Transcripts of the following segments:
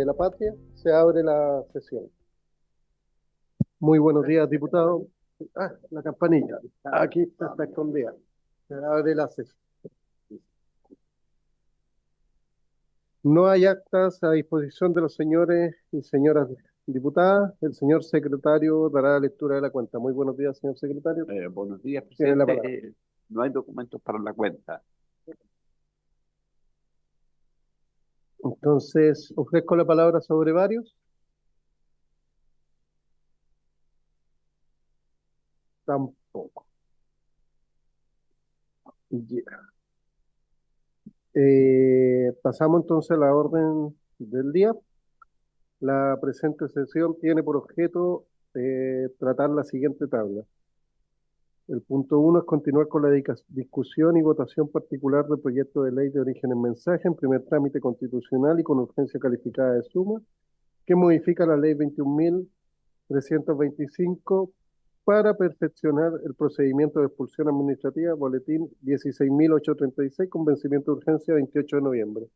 la patria, se abre la sesión. Muy buenos días, diputado. Ah, la campanilla. Aquí está escondida. Se abre la sesión. No hay actas a disposición de los señores y señoras diputadas. El señor secretario dará lectura de la cuenta. Muy buenos días, señor secretario. Buenos días, Tiene la presidente. palabra. No hay documentos para la cuenta. Entonces, ofrezco la palabra sobre varios. Tampoco. Ya. Pasamos entonces a la orden del día. La presente sesión tiene por objeto tratar la siguiente tabla. El punto 1 es continuar con la discusión y votación particular del proyecto de ley de origen en mensaje en primer trámite constitucional y con urgencia calificada de suma, que modifica la ley 21.325 para perfeccionar el procedimiento de expulsión administrativa, boletín 16.836, con vencimiento de urgencia 28 de noviembre.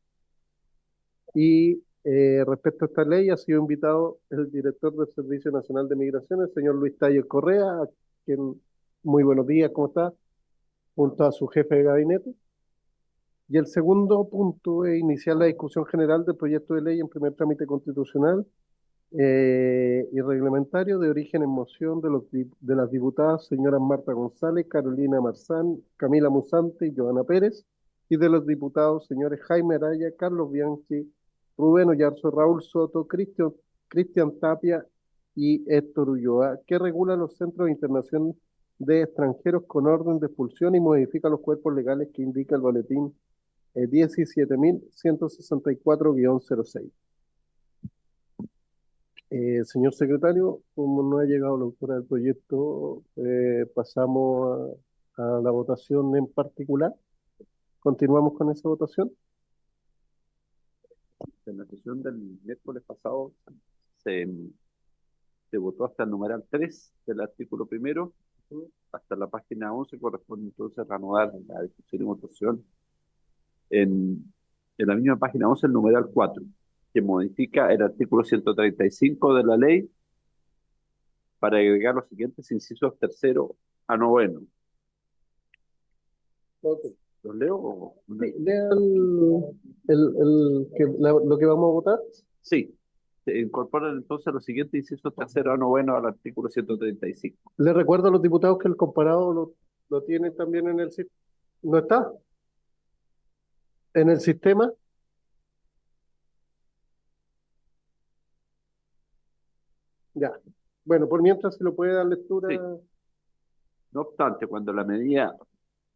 Y respecto a esta ley, ha sido invitado el director del Servicio Nacional de Migración, el señor Luis Taller Correa, a quien, muy buenos días, ¿cómo está? Junto a su jefe de gabinete. Y el segundo punto es iniciar la discusión general del proyecto de ley en primer trámite constitucional y reglamentario de origen en moción de las diputadas señoras Marta González, Carolina Marzán, Camila Musante y Joana Pérez, y de los diputados señores Jaime Araya, Carlos Bianchi, Rubén Oyarzo, Raúl Soto, Cristian Tapia y Héctor Ulloa, que regula los centros de internación de extranjeros con orden de expulsión y modifica los cuerpos legales que indica el boletín 17.164-06. Señor secretario, como no ha llegado la autora del proyecto, pasamos a la votación en particular. Continuamos con esa votación. En la sesión del miércoles pasado se, se votó hasta el numeral 3 del artículo primero, hasta la página 11. Corresponde entonces reanudar la discusión y votación en la misma página 11, el numeral 4, que modifica el artículo 135 de la ley para agregar los siguientes incisos tercero a noveno. Ok. ¿Los leo o no? Sí, lea lo que vamos a votar. Sí, se incorporan entonces los siguientes incisos tercero a noveno al artículo 135. Le recuerdo a los diputados que el comparado lo tienen también en el sistema. ¿No está? En el sistema. Ya. Bueno, por mientras se lo puede dar lectura. Sí. No obstante, cuando la medida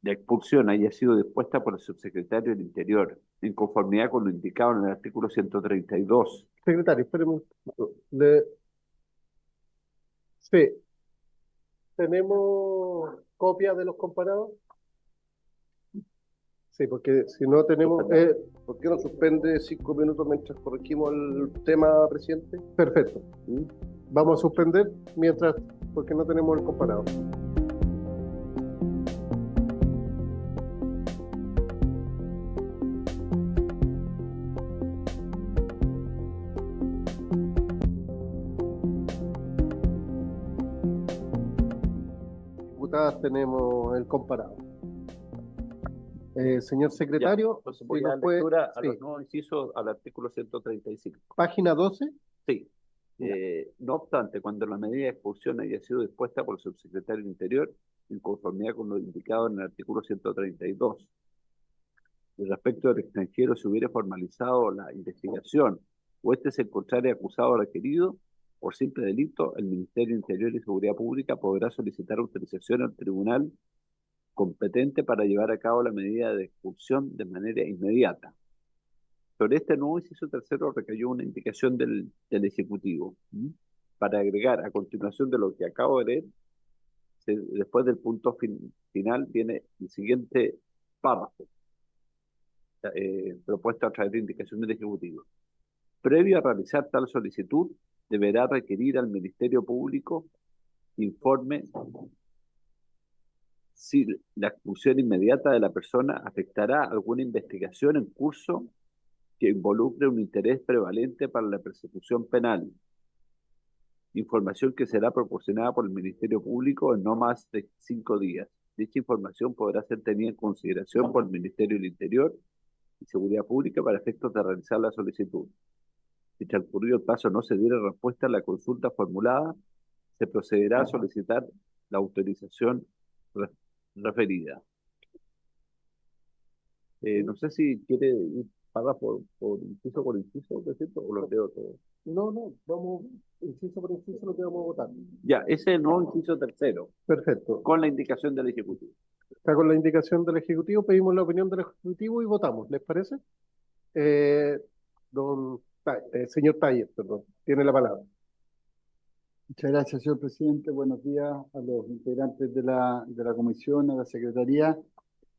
de expulsión haya sido dispuesta por el subsecretario del Interior, en conformidad con lo indicado en el artículo 132, Secretario, espéreme un poco. Sí, tenemos copias de los comparados. Sí, porque si no tenemos, ¿por qué no suspende 5 minutos mientras corregimos el tema, presidente? Perfecto. Vamos a suspender mientras, porque no tenemos el comparado. Diputadas, tenemos el comparado. Señor ya, secretario, entonces si voy a nos dar puede, lectura a sí, los nuevos incisos al artículo 135. página 12. Sí. Ya. No obstante, cuando la medida de expulsión haya sido dispuesta por el subsecretario del Interior, en conformidad con lo indicado en el artículo 132, y respecto del extranjero se hubiera formalizado la investigación o este se encontrara acusado o requerido por simple delito, el Ministerio de Interior y Seguridad Pública podrá solicitar autorización al tribunal competente para llevar a cabo la medida de expulsión de manera inmediata. Sobre este nuevo inciso tercero recayó una indicación del Ejecutivo. Para agregar a continuación de lo que acabo de leer, después del punto final viene el siguiente párrafo, propuesto a través de indicación del Ejecutivo. Previo a realizar tal solicitud, deberá requerir al Ministerio Público informe si la expulsión inmediata de la persona afectará alguna investigación en curso que involucre un interés prevalente para la persecución penal. Información que será proporcionada por el Ministerio Público en no más de 5 días. Dicha información podrá ser tenida en consideración por el Ministerio del Interior y Seguridad Pública para efectos de realizar la solicitud. Si transcurrido el plazo no se diera respuesta a la consulta formulada, se procederá a solicitar la autorización referida. No sé si quiere ir por inciso, ¿no es cierto? O lo leo todo. No, vamos inciso por inciso lo que vamos a votar. Ya, ese es el nuevo inciso tercero, Perfecto. con la indicación del Ejecutivo. Está con la indicación del Ejecutivo, pedimos la opinión del Ejecutivo y votamos, ¿les parece? Eh, señor Taller, perdón, tiene la palabra. Muchas gracias, señor presidente. Buenos días a los integrantes de la comisión, a la secretaría.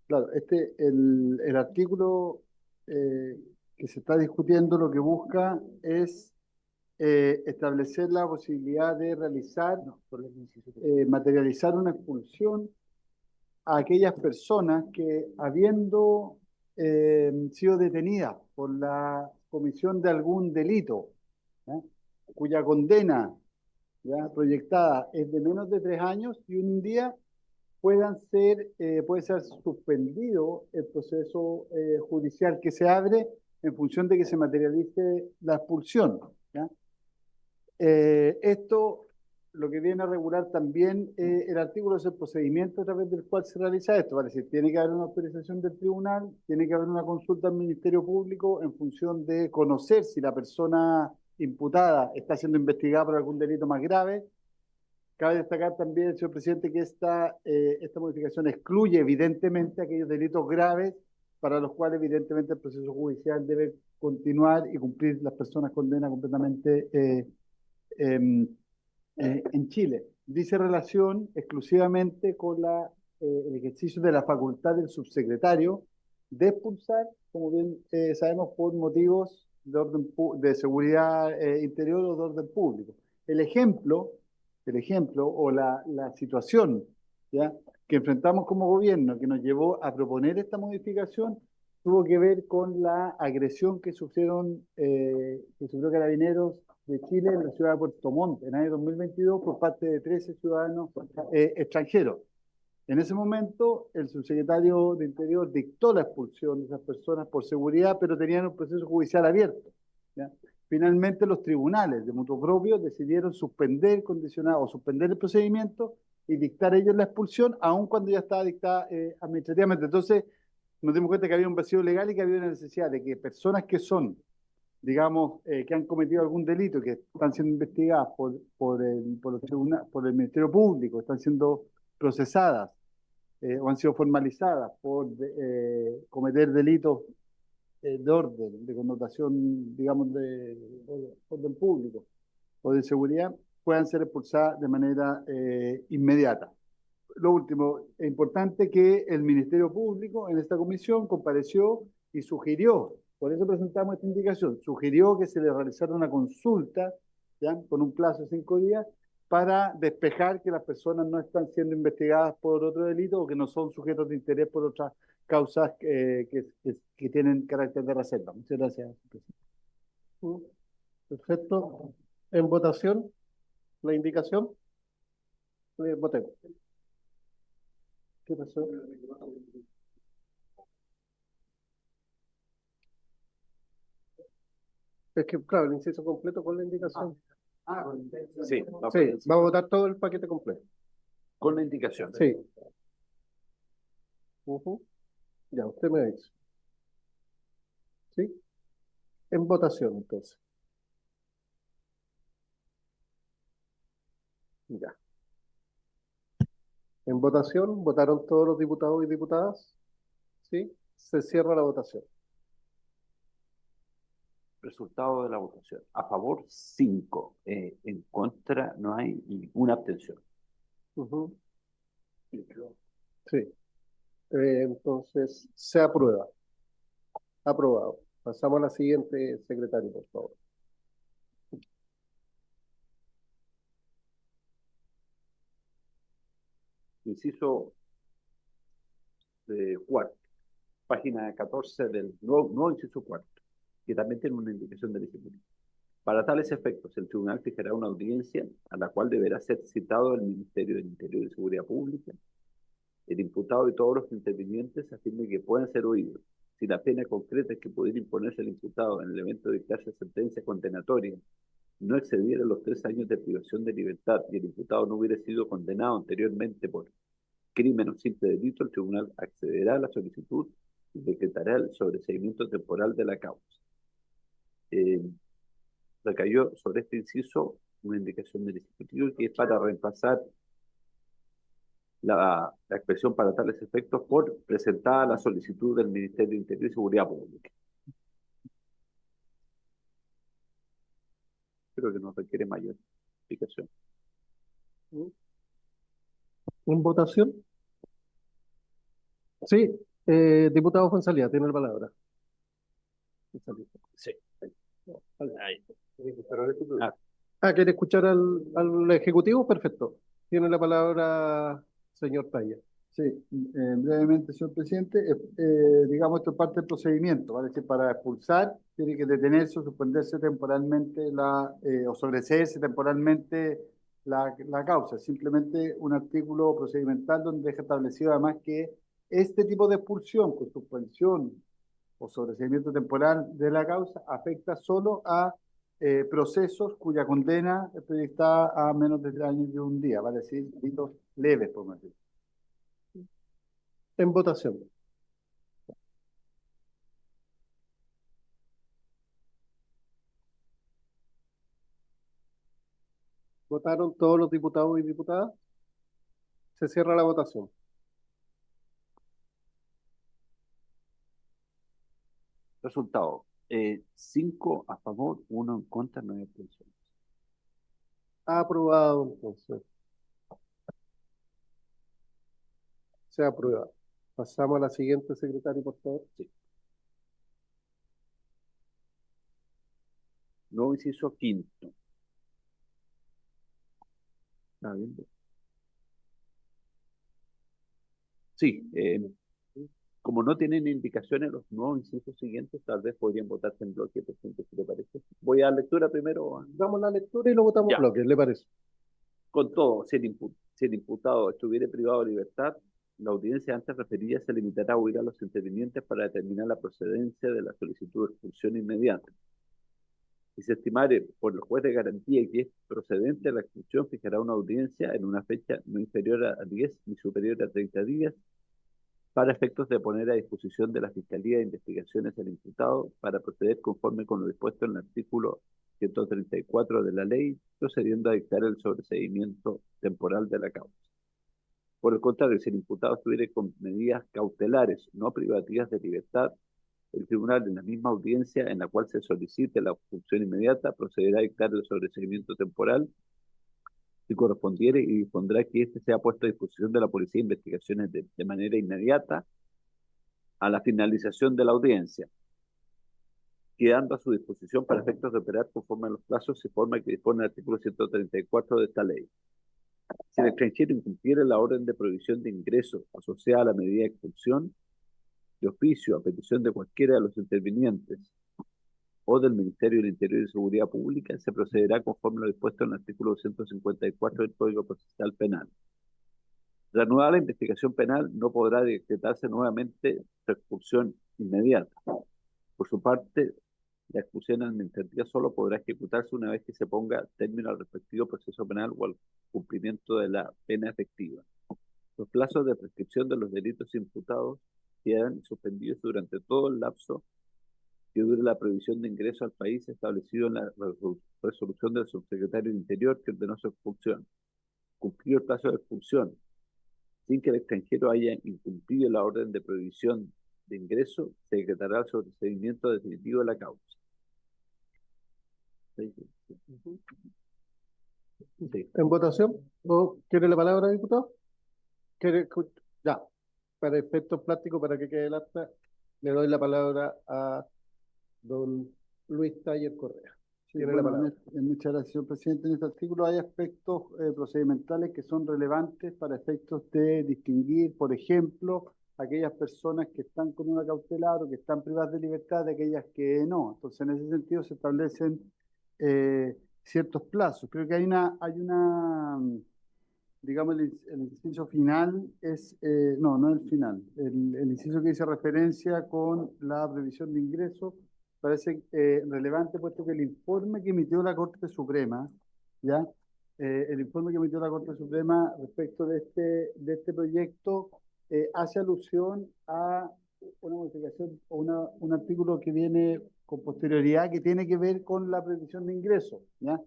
Claro, el artículo que se está discutiendo lo que busca es establecer la posibilidad de realizar, materializar una expulsión a aquellas personas que, habiendo sido detenidas por la comisión de algún delito, ¿ya?, cuya condena ya proyectada es de menos de 3 años y un día puede ser suspendido el proceso judicial que se abre en función de que se materialice la expulsión, ¿ya? Esto lo que viene a regular también el artículo es el procedimiento a través del cual se realiza esto, es decir, tiene que haber una autorización del tribunal, tiene que haber una consulta al Ministerio Público en función de conocer si la persona imputada está siendo investigada por algún delito más grave. Cabe destacar también, señor presidente, que esta modificación excluye evidentemente aquellos delitos graves para los cuales evidentemente el proceso judicial debe continuar y cumplir las personas condenas completamente en Chile. Dice relación exclusivamente con el ejercicio de la facultad del subsecretario de expulsar, como bien sabemos, por motivos de seguridad interior o de orden público. El ejemplo o la situación, ¿ya?, que enfrentamos como gobierno, que nos llevó a proponer esta modificación, tuvo que ver con la agresión que sufrió Carabineros de Chile en la ciudad de Puerto Montt en el año 2022 por parte de 13 ciudadanos extranjeros. En ese momento, el subsecretario de Interior dictó la expulsión de esas personas por seguridad, pero tenían un proceso judicial abierto, ¿ya? Finalmente, los tribunales de mutuo propio decidieron suspender el procedimiento y dictar ellos la expulsión, aun cuando ya estaba dictada administrativamente. Entonces, nos dimos cuenta que había un vacío legal y que había una necesidad de que personas que son, digamos, que han cometido algún delito, que están siendo investigadas por el Ministerio Público, están siendo procesadas o han sido formalizadas por cometer delitos de orden, de connotación, digamos, de orden público o de seguridad, puedan ser expulsadas de manera inmediata. Lo último, es importante que el Ministerio Público en esta comisión compareció y sugirió, por eso presentamos esta indicación, sugirió que se le realizara una consulta, ¿ya?, con un plazo de 5 días para despejar que las personas no están siendo investigadas por otro delito o que no son sujetos de interés por otras causas que tienen carácter de reserva. Muchas gracias, presidente. Perfecto. En votación, la indicación. Votemos. ¿Qué pasó? Es que, claro, el inciso completo con la indicación. Sí, Sí, va a votar todo el paquete completo. con la indicación. Sí. Ya, usted me dice. ¿Sí? En votación, entonces. Ya. En votación, ¿votaron todos los diputados y diputadas? ¿Sí? Se cierra la votación. Resultado de la votación. A favor, 5. En contra, no hay ninguna abstención. Sí. Entonces, se aprueba. Aprobado. Pasamos a la siguiente, secretario, por favor. Inciso cuarto. Página 14 del nuevo inciso cuarto. que también tiene una indicación del Ejecutivo. Para tales efectos, el tribunal fijará una audiencia a la cual deberá ser citado el Ministerio del Interior y Seguridad Pública, el imputado y todos los intervinientes a fin de que puedan ser oídos. Si la pena concreta que pudiera imponerse al imputado en el evento de dictarse sentencia condenatoria no excediera los 3 años de privación de libertad y el imputado no hubiera sido condenado anteriormente por crimen o simple delito, el tribunal accederá a la solicitud y decretará el sobreseimiento temporal de la causa. Recayó sobre este inciso una indicación del Ejecutivo que es para reemplazar la expresión para tales efectos por presentada la solicitud del Ministerio de Interior y Seguridad Pública. Creo que no requiere mayor explicación. ¿En votación? Sí, diputado Fuenzalía, tiene la palabra. Sí. Ahí. ¿Quiere escuchar al Ejecutivo? Perfecto. Tiene la palabra, señor Talla. Sí, brevemente, señor presidente, digamos, esto es parte del procedimiento, ¿vale? Que para expulsar tiene que detenerse o suspenderse temporalmente o sobreseerse temporalmente la causa. Simplemente un artículo procedimental donde deja establecido además que este tipo de expulsión con suspensión o sobreseimiento temporal de la causa afecta solo a procesos cuya condena es proyectada a menos de 3 años y 1 día, vale decir, delitos leves, por más decir. En votación. ¿Votaron todos los diputados y diputadas? Se cierra la votación. Resultado, 5 a favor, 1 en contra, 9 abstenciones. Aprobado, entonces. Se aprueba. Pasamos a la siguiente, secretario, por favor. Sí. Nuevo inciso quinto. ¿Está bien? Sí, como no tienen indicaciones los nuevos incisos siguientes, tal vez podrían votarse en bloque, presidente, si le parece. Voy a lectura primero. Damos la lectura y lo votamos en bloque, ¿le parece? Con todo, si el imputado estuviera privado de libertad, la audiencia antes referida se limitará a oír a los intervinientes para determinar la procedencia de la solicitud de expulsión inmediata. Si se estimare por el juez de garantía que es procedente la expulsión, fijará una audiencia en una fecha no inferior a 10 ni superior a 30 días para efectos de poner a disposición de la Fiscalía de Investigaciones del imputado para proceder conforme con lo dispuesto en el artículo 134 de la ley, procediendo a dictar el sobreseimiento temporal de la causa. Por el contrario, si el imputado estuviera con medidas cautelares no privativas de libertad, el tribunal, en la misma audiencia en la cual se solicite la expulsión inmediata, procederá a dictar el sobreseimiento temporal si correspondiere y dispondrá que éste sea puesto a disposición de la Policía de Investigaciones de manera inmediata a la finalización de la audiencia, quedando a su disposición para efectos de operar conforme a los plazos y forma que dispone el artículo 134 de esta ley. Si el extranjero incumpliera la orden de prohibición de ingreso asociada a la medida de expulsión, de oficio, a petición de cualquiera de los intervinientes o del Ministerio del Interior y Seguridad Pública, se procederá conforme a lo dispuesto en el artículo 254 del Código Procesal Penal. Reanudada la investigación penal, no podrá decretarse nuevamente su expulsión inmediata. Por su parte, la expulsión administrativa solo podrá ejecutarse una vez que se ponga término al respectivo proceso penal o al cumplimiento de la pena efectiva. Los plazos de prescripción de los delitos imputados quedan suspendidos durante todo el lapso que dure la prohibición de ingreso al país establecido en la resolución del subsecretario de Interior que ordenó su expulsión. Cumplido el plazo de expulsión sin que el extranjero haya incumplido la orden de prohibición de ingreso, se decretará el sobreseimiento definitivo de la causa. Sí. ¿En votación? ¿O quiere la palabra, diputado? Ya, para efectos prácticos, para que quede el acta, le doy la palabra a don Luis Taller Correa. Sí, bueno, muchas gracias, señor presidente. En este artículo hay aspectos procedimentales que son relevantes para efectos de distinguir, por ejemplo, aquellas personas que están con una cautelar o que están privadas de libertad de aquellas que no. Entonces, en ese sentido se establecen ciertos plazos. Creo que digamos, el inciso final es, no es el final, el inciso que dice referencia con la previsión de ingresos parece relevante, puesto que el informe que emitió la Corte Suprema, ¿ya? El informe que emitió la Corte Suprema respecto de este proyecto hace alusión a una modificación o un artículo que viene con posterioridad que tiene que ver con la previsión de ingresos, ¿ya?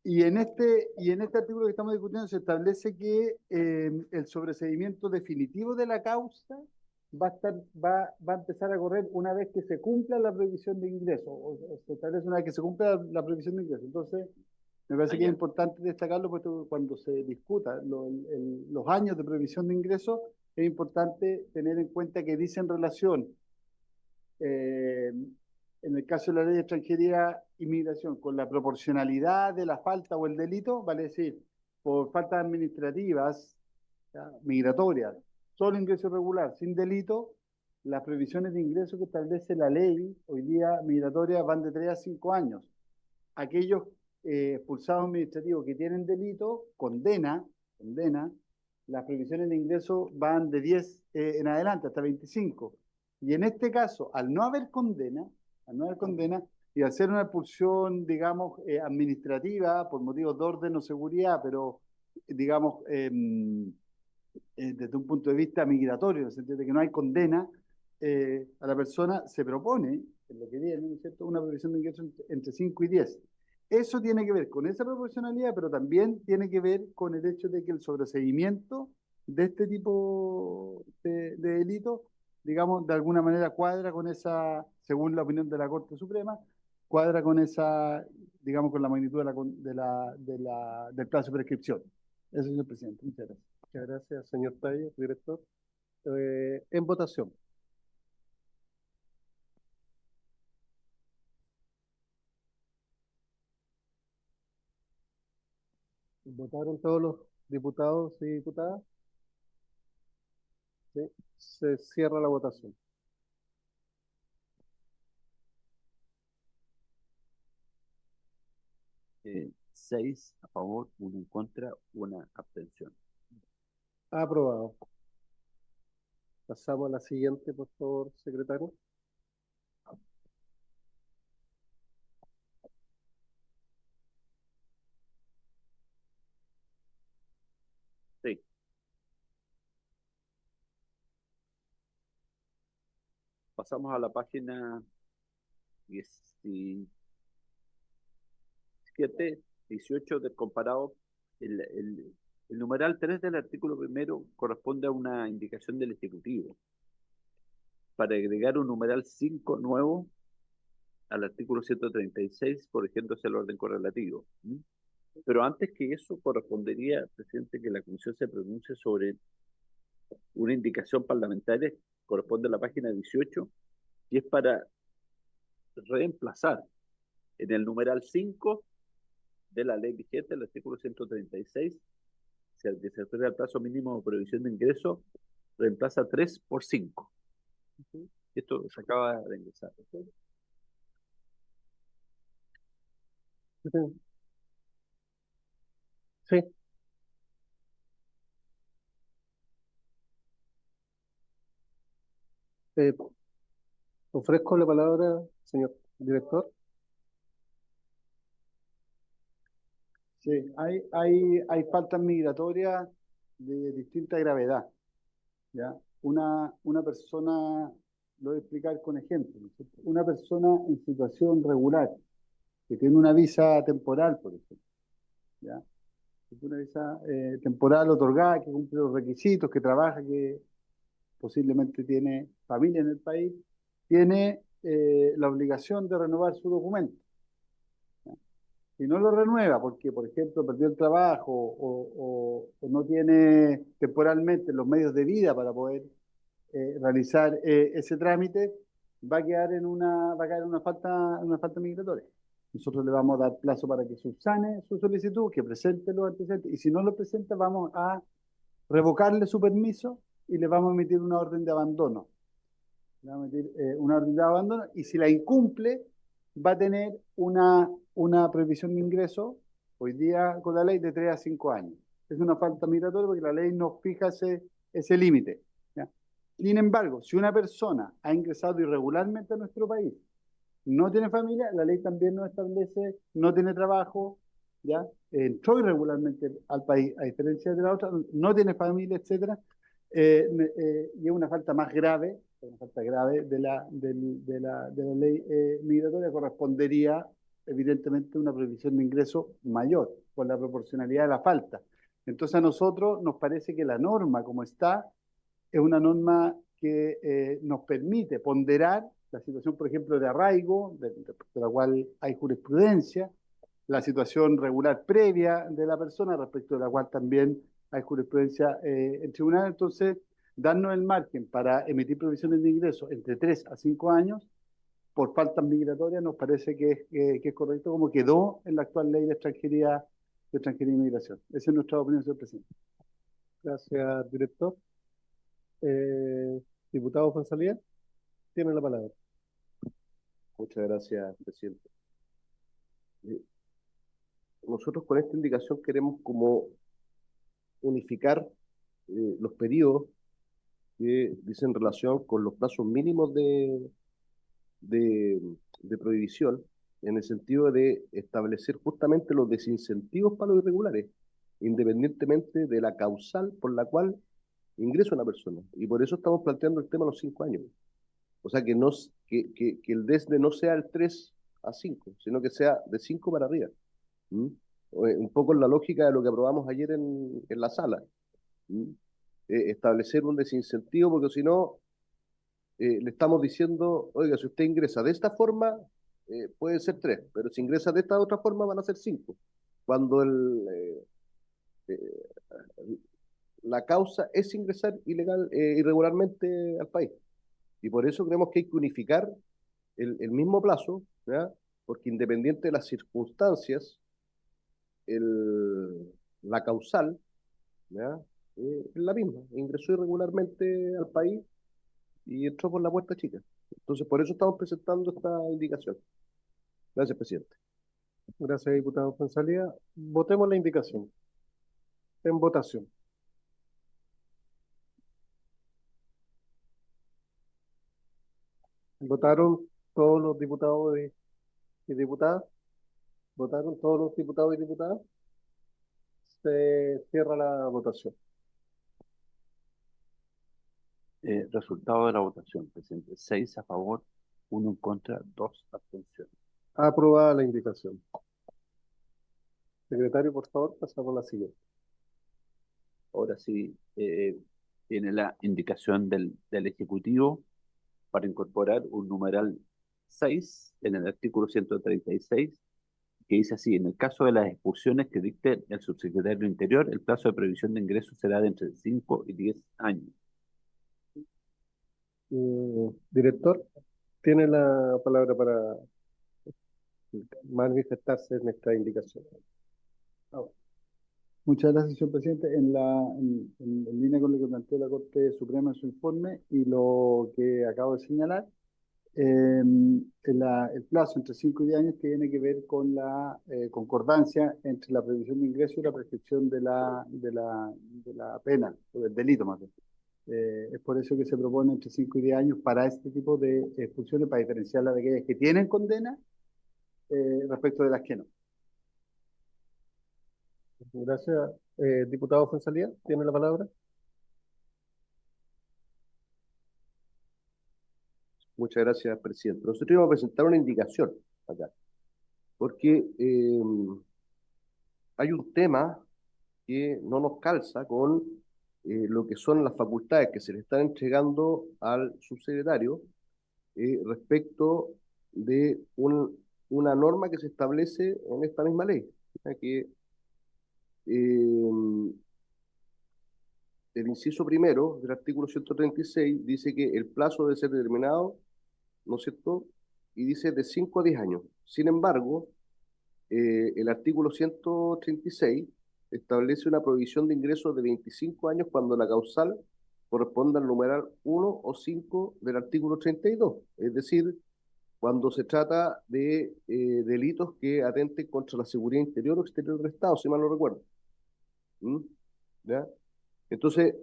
Y en este artículo que estamos discutiendo se establece que el sobreseimiento definitivo de la causa va a empezar a correr una vez que se cumpla la previsión de ingreso, o se establece una vez que se cumpla la previsión de ingreso. Entonces, me parece que es importante destacarlo, porque cuando se discuta los años de previsión de ingreso, es importante tener en cuenta que dice en relación en el caso de la ley de extranjería y migración, con la proporcionalidad de la falta o el delito, vale decir, por faltas administrativas, ¿ya? Migratorias, solo ingreso irregular, sin delito, las previsiones de ingreso que establece la ley hoy día migratoria van de 3 a 5 años. Aquellos expulsados administrativos que tienen delito, condena, las previsiones de ingreso van de 10 en adelante, hasta 25. Y en este caso, al no haber condena, y al ser una expulsión, digamos, administrativa, por motivos de orden o seguridad, pero, digamos, desde un punto de vista migratorio, en el sentido de que no hay condena, a la persona se propone, en lo que viene, ¿no es cierto?, una previsión de ingreso entre 5 y 10. Eso tiene que ver con esa proporcionalidad, pero también tiene que ver con el hecho de que el sobreseimiento de este tipo de delitos, digamos, de alguna manera cuadra con esa, según la opinión de la Corte Suprema, cuadra con esa, digamos, con la magnitud del plazo de prescripción. Eso, señor presidente. Muchas gracias. Muchas gracias, señor Talle, director. En votación. ¿Votaron todos los diputados y diputadas? Sí. Se cierra la votación. Eh, 6 a favor, 1 en contra, 1 abstención. Aprobado. Pasamos a la siguiente, por favor, secretario. Sí. Pasamos a la página 17, 18 del comparado. El numeral 3 del artículo primero corresponde a una indicación del Ejecutivo para agregar un numeral 5 nuevo al artículo 136, corrigiéndose el orden correlativo. Pero antes que eso, correspondería, presidente, que la Comisión se pronuncie sobre una indicación parlamentaria, corresponde a la página 18, y es para reemplazar en el numeral 5 de la ley vigente, el artículo 136, que se refiere al plazo mínimo de previsión de ingreso, reemplaza 3 por 5. Esto se acaba de ingresar. Sí. Ofrezco la palabra, señor director. Sí, hay faltas migratorias de distinta gravedad, ¿ya? Una persona, lo voy a explicar con ejemplos, ¿no es cierto? Una persona en situación regular, que tiene una visa temporal, por ejemplo, ¿ya? Una visa temporal otorgada, que cumple los requisitos, que trabaja, que posiblemente tiene familia en el país, tiene la obligación de renovar su documento. Si no lo renueva porque, por ejemplo, perdió el trabajo o no tiene temporalmente los medios de vida para poder realizar ese trámite, va a caer en una falta migratoria. Nosotros le vamos a dar plazo para que subsane su solicitud, que presente los antecedentes, y si no lo presenta, vamos a revocarle su permiso y le vamos a emitir una orden de abandono. Le vamos a emitir una orden de abandono y si la incumple va a tener una prohibición de ingreso, hoy día con la ley, de 3 a 5 años. Es una falta migratoria porque la ley nos fija ese límite. ¿Ya? Sin embargo, si una persona ha ingresado irregularmente a nuestro país, no tiene familia, la ley también nos establece, no tiene trabajo, ¿ya? Entró irregularmente al país, a diferencia de la otra, no tiene familia, etcétera, y es una falta más grave, una falta grave de la ley migratoria, correspondería evidentemente una prohibición de ingreso mayor, por la proporcionalidad de la falta. Entonces a nosotros nos parece que la norma como está es una norma que nos permite ponderar la situación, por ejemplo, de arraigo, de la cual hay jurisprudencia, la situación regular previa de la persona, respecto de la cual también hay jurisprudencia en tribunal. Entonces, darnos el margen para emitir provisiones de ingreso entre 3 a 5 años por faltas migratorias nos parece que es correcto, como quedó en la actual ley de extranjería y migración. Esa es nuestra opinión, señor presidente. Gracias, director. Diputado Fonsalía, tiene la palabra. Muchas gracias, presidente. Nosotros con esta indicación queremos como unificar los periodos que dicen relación con los plazos mínimos de prohibición, en el sentido de establecer justamente los desincentivos para los irregulares, independientemente de la causal por la cual ingresa una persona. Y por eso estamos planteando el tema de los 5 años. O sea, que el desde no sea el 3 a 5, sino que sea de 5 para arriba. ¿Mm? Un poco en la lógica de lo que aprobamos ayer en la sala. ¿Mm? Establecer un desincentivo, porque si no, le estamos diciendo, oiga, si usted ingresa de esta forma, puede ser 3, pero si ingresa de esta otra forma van a ser 5. Cuando la causa es ingresar irregularmente al país. Y por eso creemos que hay que unificar el mismo plazo, ¿ya? Porque independiente de las circunstancias, la causal, ¿ya? Es la misma. Ingresó irregularmente al país y entró por la puerta chica. Entonces, por eso estamos presentando esta indicación. Gracias, presidente. Gracias, diputado Fonsalía. Votemos la indicación. En votación. ¿Votaron todos los diputados y diputadas? ¿Votaron todos los diputados y diputadas? Se cierra la votación. Resultado de la votación, presidente. 6 a favor, 1 en contra, 2 abstenciones. Aprobada la indicación. Secretario, por favor, pasamos a la siguiente. Ahora sí, tiene la indicación del Ejecutivo para incorporar un numeral 6 en el artículo 136, que dice así: en el caso de las expulsiones que dicte el subsecretario del Interior, el plazo de previsión de ingreso será de entre 5 y 10 años. Director, tiene la palabra para manifestarse en esta indicación. Muchas gracias, señor presidente. En línea con lo que planteó la Corte Suprema en su informe y lo que acabo de señalar, el plazo entre 5 y 10 años tiene que ver con la concordancia entre la previsión de ingreso y la prescripción de la pena, o del delito más bien. Es por eso que se propone entre 5 y 10 años para este tipo de expulsiones, para diferenciarla de aquellas que tienen condena respecto de las que no. Gracias. Diputado Fonsalía, tiene la palabra. Muchas gracias, presidente. Nosotros íbamos a presentar una indicación acá, porque hay un tema que no nos calza con lo que son las facultades que se le están entregando al subsecretario respecto de una norma que se establece en esta misma ley, que el inciso primero del artículo 136 dice que el plazo debe ser determinado, ¿no es cierto? Y dice de 5 a 10 años. Sin embargo, el artículo 136 establece una prohibición de ingresos de 25 años cuando la causal corresponde al numeral 1 o 5 del artículo 32. Es decir, cuando se trata de delitos que atenten contra la seguridad interior o exterior del Estado, si mal no recuerdo. ¿Mm? ¿Ya? Entonces,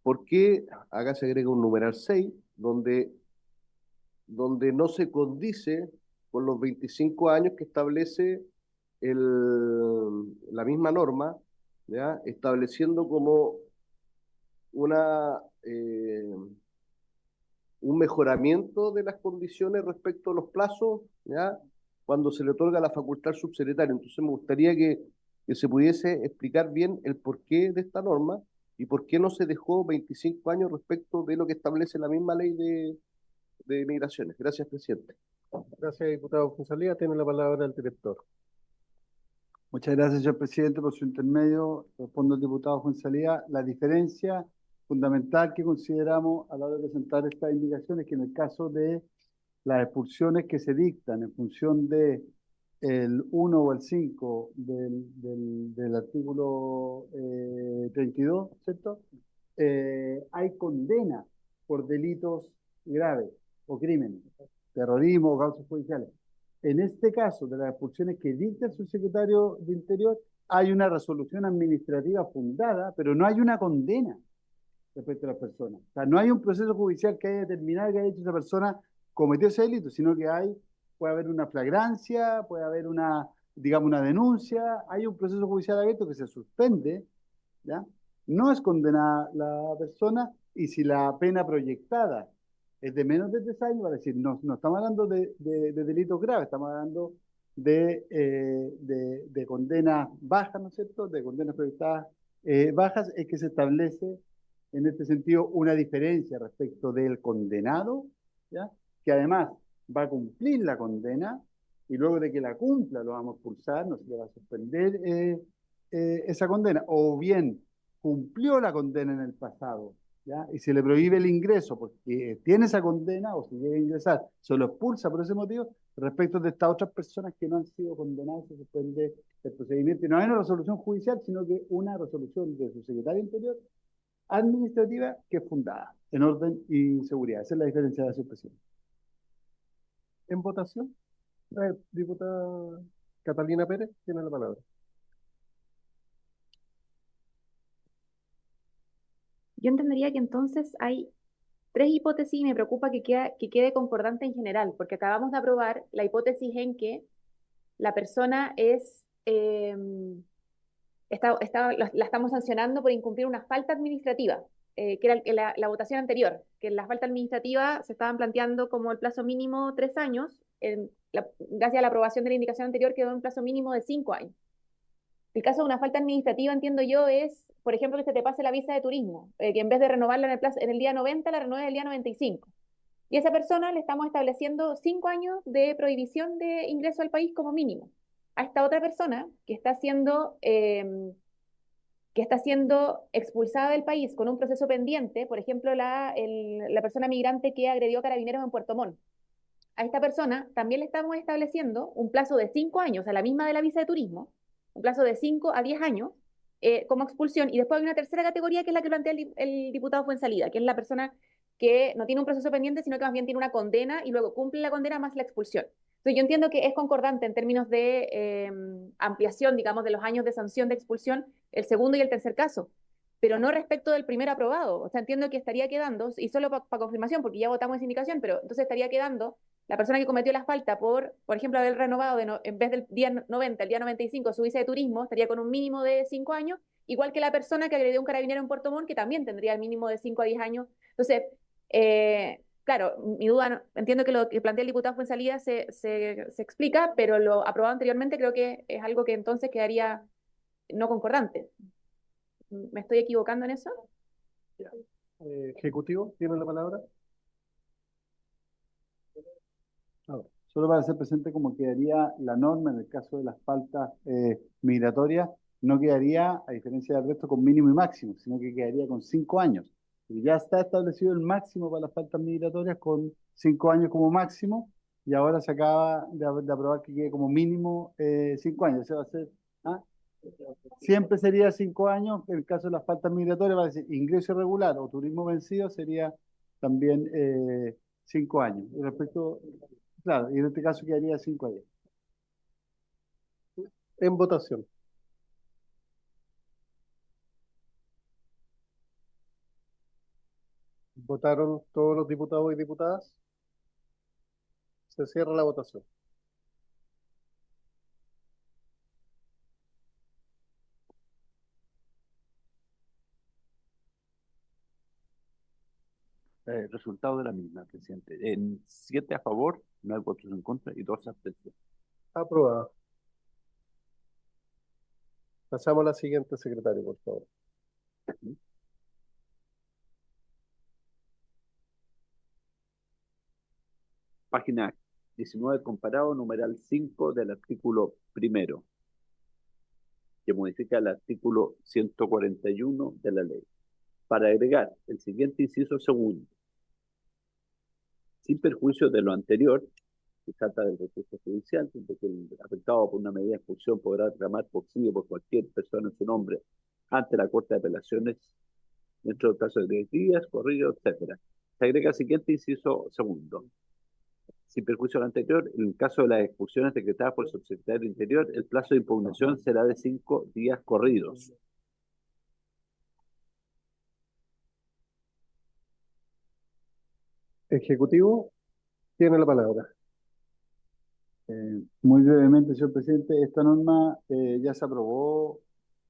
¿por qué acá se agrega un numeral 6 donde no se condice con los 25 años que establece la misma norma, ¿ya? Estableciendo como una, un mejoramiento de las condiciones respecto a los plazos, ¿ya? Cuando se le otorga la facultad al subsecretario? Entonces me gustaría que se pudiese explicar bien el porqué de esta norma y por qué no se dejó 25 años respecto de lo que establece la misma ley de migraciones. Gracias, presidente. Gracias, diputado Fuenzalía. Tiene la palabra el director. Muchas gracias, señor presidente, por su intermedio. Respondo al diputado Fuenzalía. La diferencia fundamental que consideramos a la hora de presentar estas indicaciones es que en el caso de las expulsiones que se dictan en función de el 1 o el 5 del artículo 32, ¿cierto? Hay condena por delitos graves o crímenes, terrorismo o causas judiciales. En este caso, de las expulsiones que dicta el subsecretario de Interior, hay una resolución administrativa fundada, pero no hay una condena respecto a las personas. O sea, no hay un proceso judicial que haya determinado que haya hecho esa persona cometió ese delito, sino que puede haber una flagrancia, puede haber digamos, una denuncia, hay un proceso judicial abierto que se suspende, ¿ya? No es condenada la persona, y si la pena proyectada es de menos de 3 años, va a decir, no estamos hablando de delitos graves, estamos hablando de condenas bajas, ¿no es cierto?, de condenas proyectadas bajas, es que se establece en este sentido una diferencia respecto del condenado, ¿ya?, que además va a cumplir la condena, y luego de que la cumpla lo vamos a expulsar, no se le va a suspender esa condena, o bien cumplió la condena en el pasado, ¿ya?, y se le prohíbe el ingreso porque tiene esa condena, o si llega a ingresar, se lo expulsa por ese motivo. Respecto de estas otras personas que no han sido condenadas, se suspende el procedimiento, y no hay una resolución judicial, sino que una resolución de su secretario Interior administrativa que es fundada en orden y seguridad. Esa es la diferencia de su presidente. En votación, diputada Catalina Pérez tiene la palabra. Yo entendería que entonces hay 3 hipótesis y me preocupa que quede concordante en general, porque acabamos de aprobar la hipótesis en que la persona la estamos sancionando por incumplir una falta administrativa, que era la votación anterior, que la falta administrativa se estaban planteando como el plazo mínimo 3 años, gracias a la aprobación de la indicación anterior quedó en plazo mínimo de 5 años. El caso de una falta administrativa, entiendo yo, es, por ejemplo, que se te pase la visa de turismo, que en vez de renovarla en el día 90, la renueve el día 95. Y a esa persona le estamos estableciendo 5 años de prohibición de ingreso al país como mínimo. A esta otra persona que está siendo expulsada del país con un proceso pendiente, por ejemplo, la persona migrante que agredió a carabineros en Puerto Montt. A esta persona también le estamos estableciendo un plazo de 5 años, a la misma de la visa de turismo, un plazo de 5 a 10 años como expulsión. Y después hay una tercera categoría que es la que plantea el diputado Fuenzalida, que es la persona que no tiene un proceso pendiente, sino que más bien tiene una condena y luego cumple la condena más la expulsión. Entonces yo entiendo que es concordante en términos de ampliación, digamos, de los años de sanción de expulsión, el segundo y el tercer caso, pero no respecto del primer aprobado. O sea, entiendo que estaría quedando, y solo para confirmación, porque ya votamos esa indicación, pero entonces estaría quedando la persona que cometió la falta por ejemplo, haber renovado en vez del día 90, el día 95, su visa de turismo, estaría con un mínimo de 5 años, igual que la persona que agredió a un carabinero en Puerto Montt, que también tendría el mínimo de 5 a 10 años. Entonces, claro, mi duda, entiendo que lo que plantea el diputado Fuenzalida se explica, pero lo aprobado anteriormente creo que es algo que entonces quedaría no concordante. ¿Me estoy equivocando en eso? Ejecutivo, tiene la palabra. Solo para hacer presente cómo quedaría la norma en el caso de las faltas migratorias, no quedaría, a diferencia del resto, con mínimo y máximo, sino que quedaría con 5 años. Y ya está establecido el máximo para las faltas migratorias con 5 años como máximo, y ahora se acaba de aprobar que quede como mínimo 5 años. Ese va a ser, siempre sería 5 años. En el caso de las faltas migratorias, va a decir ingreso irregular o turismo vencido, sería también 5 años. Y respecto, claro, y en este caso quedaría 5 años. En votación. ¿Votaron todos los diputados y diputadas? Se cierra la votación. Resultado de la misma, presidente. En 7 a favor, no hay votos en contra y 2 abstenciones. Aprobado. Pasamos a la siguiente, secretario, por favor. Página 19, comparado, numeral 5 del artículo primero, que modifica el artículo 141 de la ley, para agregar el siguiente inciso segundo. Sin perjuicio de lo anterior, se trata del recurso judicial, de que el afectado por una medida de expulsión podrá reclamar por sí o por cualquier persona en su nombre ante la Corte de Apelaciones dentro del plazo de 10 días, corrido, etc. Se agrega el siguiente inciso segundo. Sin perjuicio de lo anterior, en el caso de las expulsiones decretadas por el subsecretario del Interior, el plazo de impugnación será de 5 días corridos. Ejecutivo, tiene la palabra. Muy brevemente, señor presidente, esta norma ya se aprobó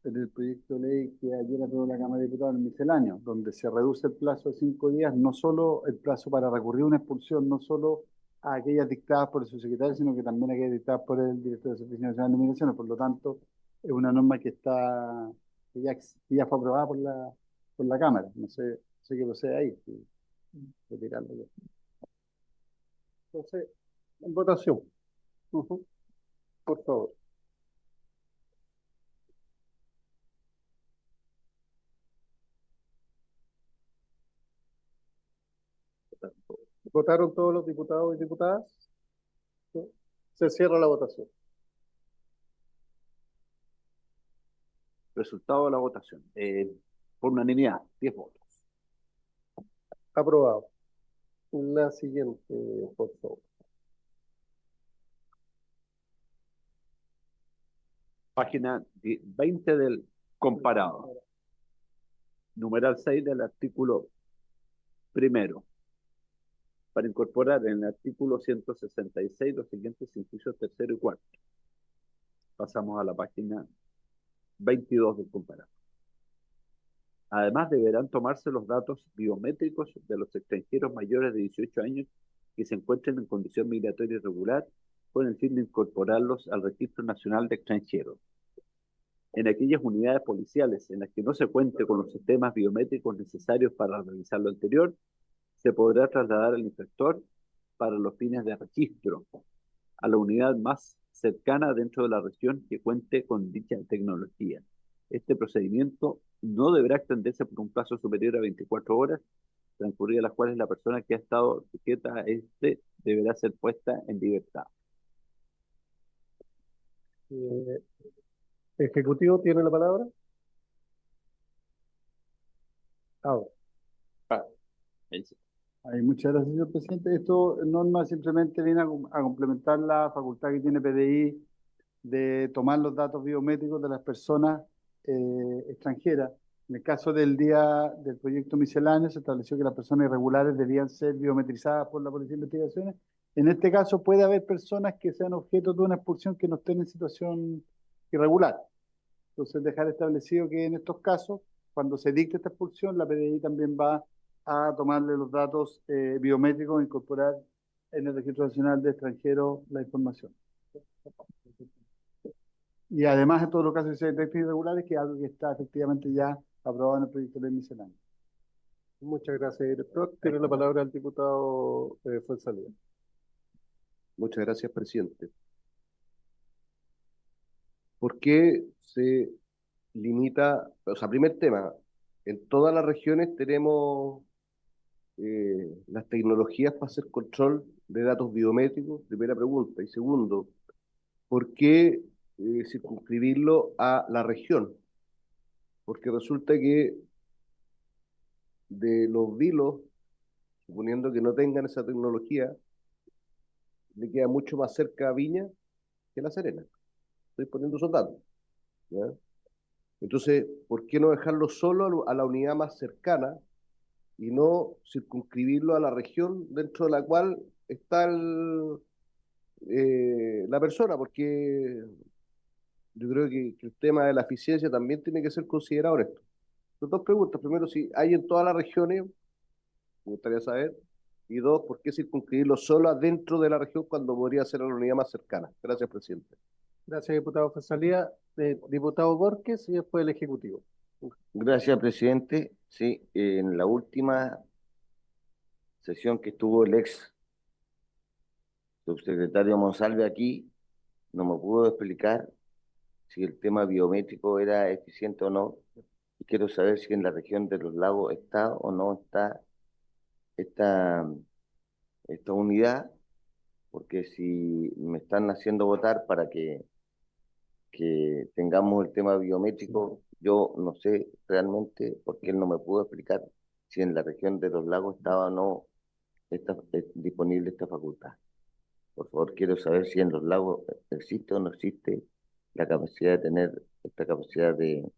en el proyecto de ley que ayer aprobó la Cámara de Diputados en el misceláneo, donde se reduce el plazo de 5 días, no solo el plazo para recurrir una expulsión, no solo a aquellas dictadas por el subsecretario, sino que también a aquellas dictadas por el director del Servicio Nacional de Migraciones. Por lo tanto, es una norma que ya fue aprobada por la Cámara. No sé qué procede ahí. Retirarlo ya. Entonces, en votación. Por favor. ¿Votaron todos los diputados y diputadas? ¿Sí? Se cierra la votación. Resultado de la votación. Por unanimidad, 10 votos. Aprobado. La siguiente, por favor. Página 20 del comparado. Numeral 6 del artículo primero. Para incorporar en el artículo 166 los siguientes incisos tercero y cuarto. Pasamos a la página 22 del comparado. Además, deberán tomarse los datos biométricos de los extranjeros mayores de 18 años que se encuentren en condición migratoria irregular con el fin de incorporarlos al Registro Nacional de Extranjeros. En aquellas unidades policiales en las que no se cuente con los sistemas biométricos necesarios para realizar lo anterior, se podrá trasladar al inspector para los fines de registro a la unidad más cercana dentro de la región que cuente con dicha tecnología. Este procedimiento no deberá extenderse por un plazo superior a 24 horas, transcurridas las cuales la persona que ha estado sujeta a este deberá ser puesta en libertad. Ejecutivo, ¿tiene la palabra? Ahora. Muchas gracias, señor presidente. Esto, norma, simplemente viene a complementar la facultad que tiene PDI de tomar los datos biométricos de las personas extranjeras. En el caso del proyecto misceláneo, se estableció que las personas irregulares debían ser biometrizadas por la Policía de Investigaciones. En este caso, puede haber personas que sean objeto de una expulsión que no estén en situación irregular. Entonces, dejar establecido que en estos casos, cuando se dicte esta expulsión, la PDI también va a tomarle los datos biométricos e incorporar en el Registro Nacional de Extranjeros la información. Y además, en todos los casos de detección irregulares, que es algo que está efectivamente ya aprobado en el proyecto de ley misceláneo. Muchas gracias, director. Tiene la palabra el diputado Fuenzalía. Muchas gracias, presidente. ¿Por qué se limita? O sea, primer tema, en todas las regiones tenemos las tecnologías para hacer control de datos biométricos, primera pregunta. Y segundo, ¿por qué circunscribirlo a la región, porque resulta que de los vilos, suponiendo que no tengan esa tecnología, le queda mucho más cerca a Viña que La Serena. Estoy poniendo esos datos, ¿ya? Entonces, ¿por qué no dejarlo solo a la unidad más cercana y no circunscribirlo a la región dentro de la cual está la persona? Porque yo creo que el tema de la eficiencia también tiene que ser considerado en esto. Son dos preguntas. Primero, si hay en todas las regiones, me gustaría saber. Y dos, ¿por qué circunscribirlo solo adentro de la región cuando podría ser a la unidad más cercana? Gracias, presidente. Gracias, diputado Fuenzalía. Diputado Borges y después el Ejecutivo. Gracias, presidente. Sí, en la última sesión que estuvo el ex subsecretario Monsalve aquí, no me pudo explicar si el tema biométrico era eficiente o no. Y quiero saber si en la región de los lagos está o no está esta, esta unidad, porque si me están haciendo votar para que tengamos el tema biométrico, yo no sé realmente por qué él no me pudo explicar si en la región de los lagos estaba o no disponible esta facultad. Por favor, quiero saber si en los lagos existe o no existe la capacidad de tener esta capacidad de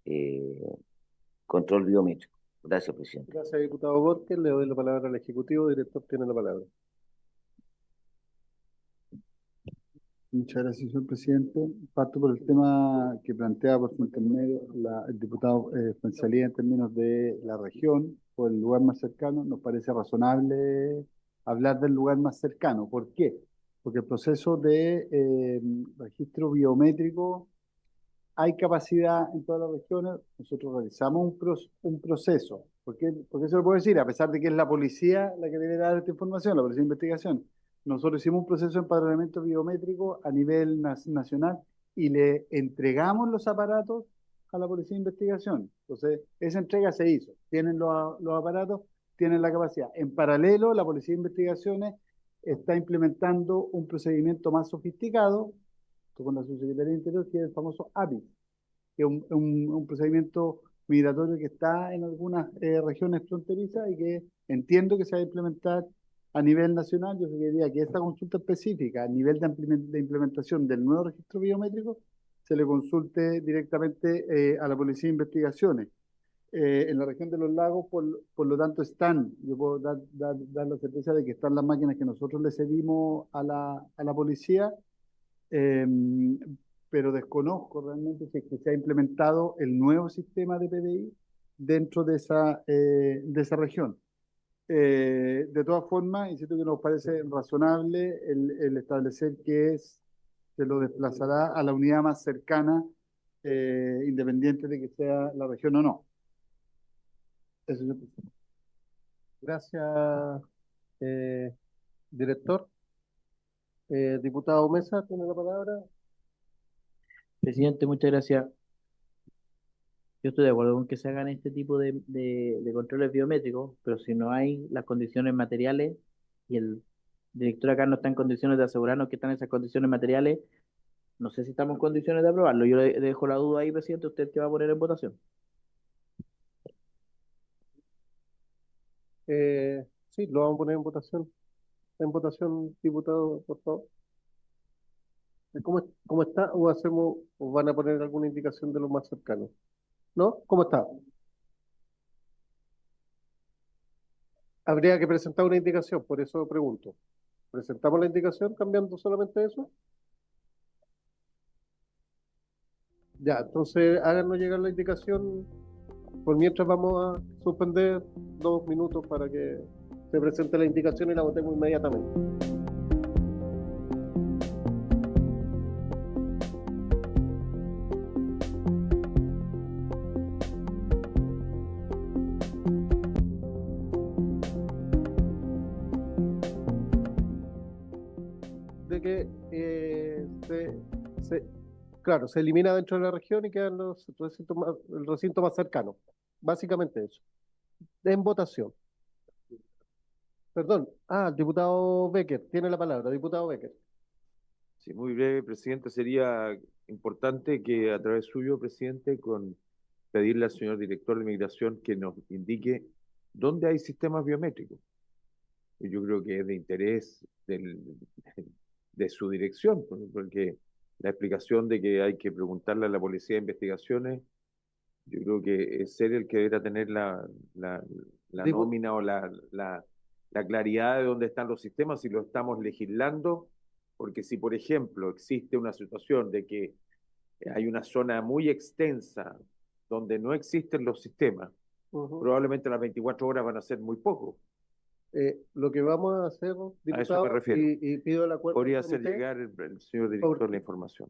eh, control biométrico. Gracias, presidente. Gracias, diputado Borges. Le doy la palabra al Ejecutivo. Director, tiene la palabra. Muchas gracias, señor presidente. Parto por el tema que plantea por su intermedio el diputado Fuenzalía en términos de la región o el lugar más cercano. Nos parece razonable hablar del lugar más cercano. ¿Por qué? Porque el proceso de registro biométrico hay capacidad en todas las regiones. Nosotros realizamos un proceso. ¿Por qué se lo puedo decir? A pesar de que es la policía la que debe dar esta información, la policía de investigación. Nosotros hicimos un proceso de empadronamiento biométrico a nivel nacional y le entregamos los aparatos a la policía de investigación. Entonces, esa entrega se hizo. Tienen los aparatos, tienen la capacidad. En paralelo, la policía de investigaciones está implementando un procedimiento más sofisticado con la subsecretaría de Interior, que es el famoso API, que es un procedimiento migratorio que está en algunas regiones fronterizas y que entiendo que se va a implementar a nivel nacional. Yo diría que esta consulta específica a nivel de implementación del nuevo registro biométrico se le consulte directamente a la Policía de Investigaciones. En la región de los lagos, por lo tanto, yo puedo dar la certeza de que están las máquinas que nosotros le cedimos a la policía, eh, pero desconozco realmente si es que se ha implementado el nuevo sistema de PDI dentro de esa región. De todas formas, insisto que nos parece razonable el establecer que se lo desplazará a la unidad más cercana, independiente de que sea la región o no. Eso es. Gracias, director. Diputado Mesa, tiene la palabra. Presidente, muchas gracias. Yo estoy de acuerdo con que se hagan este tipo de controles biométricos, pero si no hay las condiciones materiales y el director acá no está en condiciones de asegurarnos que están esas condiciones materiales, no sé si estamos en condiciones de aprobarlo. Yo le dejo la duda ahí, presidente, usted que va a poner en votación. Sí, lo vamos a poner en votación. En votación, diputado, por favor. ¿Cómo está? ¿O van a poner alguna indicación de lo más cercano? ¿No? ¿Cómo está? Habría que presentar una indicación, por eso pregunto. ¿Presentamos la indicación cambiando solamente eso? Ya, entonces háganos llegar la indicación. Por mientras vamos a suspender 2 minutos para que se presente la indicación y la votemos inmediatamente. De que claro, se elimina dentro de la región y quedan el recinto más cercano. Básicamente eso. En votación. Perdón. El diputado Becker tiene la palabra. Diputado Becker. Sí, muy breve, presidente. Sería importante que a través suyo, presidente, con pedirle al señor director de Migración que nos indique dónde hay sistemas biométricos. Y yo creo que es de interés de su dirección, porque la explicación de que hay que preguntarle a la Policía de Investigaciones, yo creo que es él el que deberá tener la Dipu- nómina o la claridad de dónde están los sistemas, si lo estamos legislando, porque si, por ejemplo, existe una situación de que hay una zona muy extensa donde no existen los sistemas, Ujú. probablemente las 24 horas van a ser muy poco. Lo que vamos a hacer, A eso me diputado, refiero. y pido el acuerdo del Podría hacer comité, llegar el señor director la información.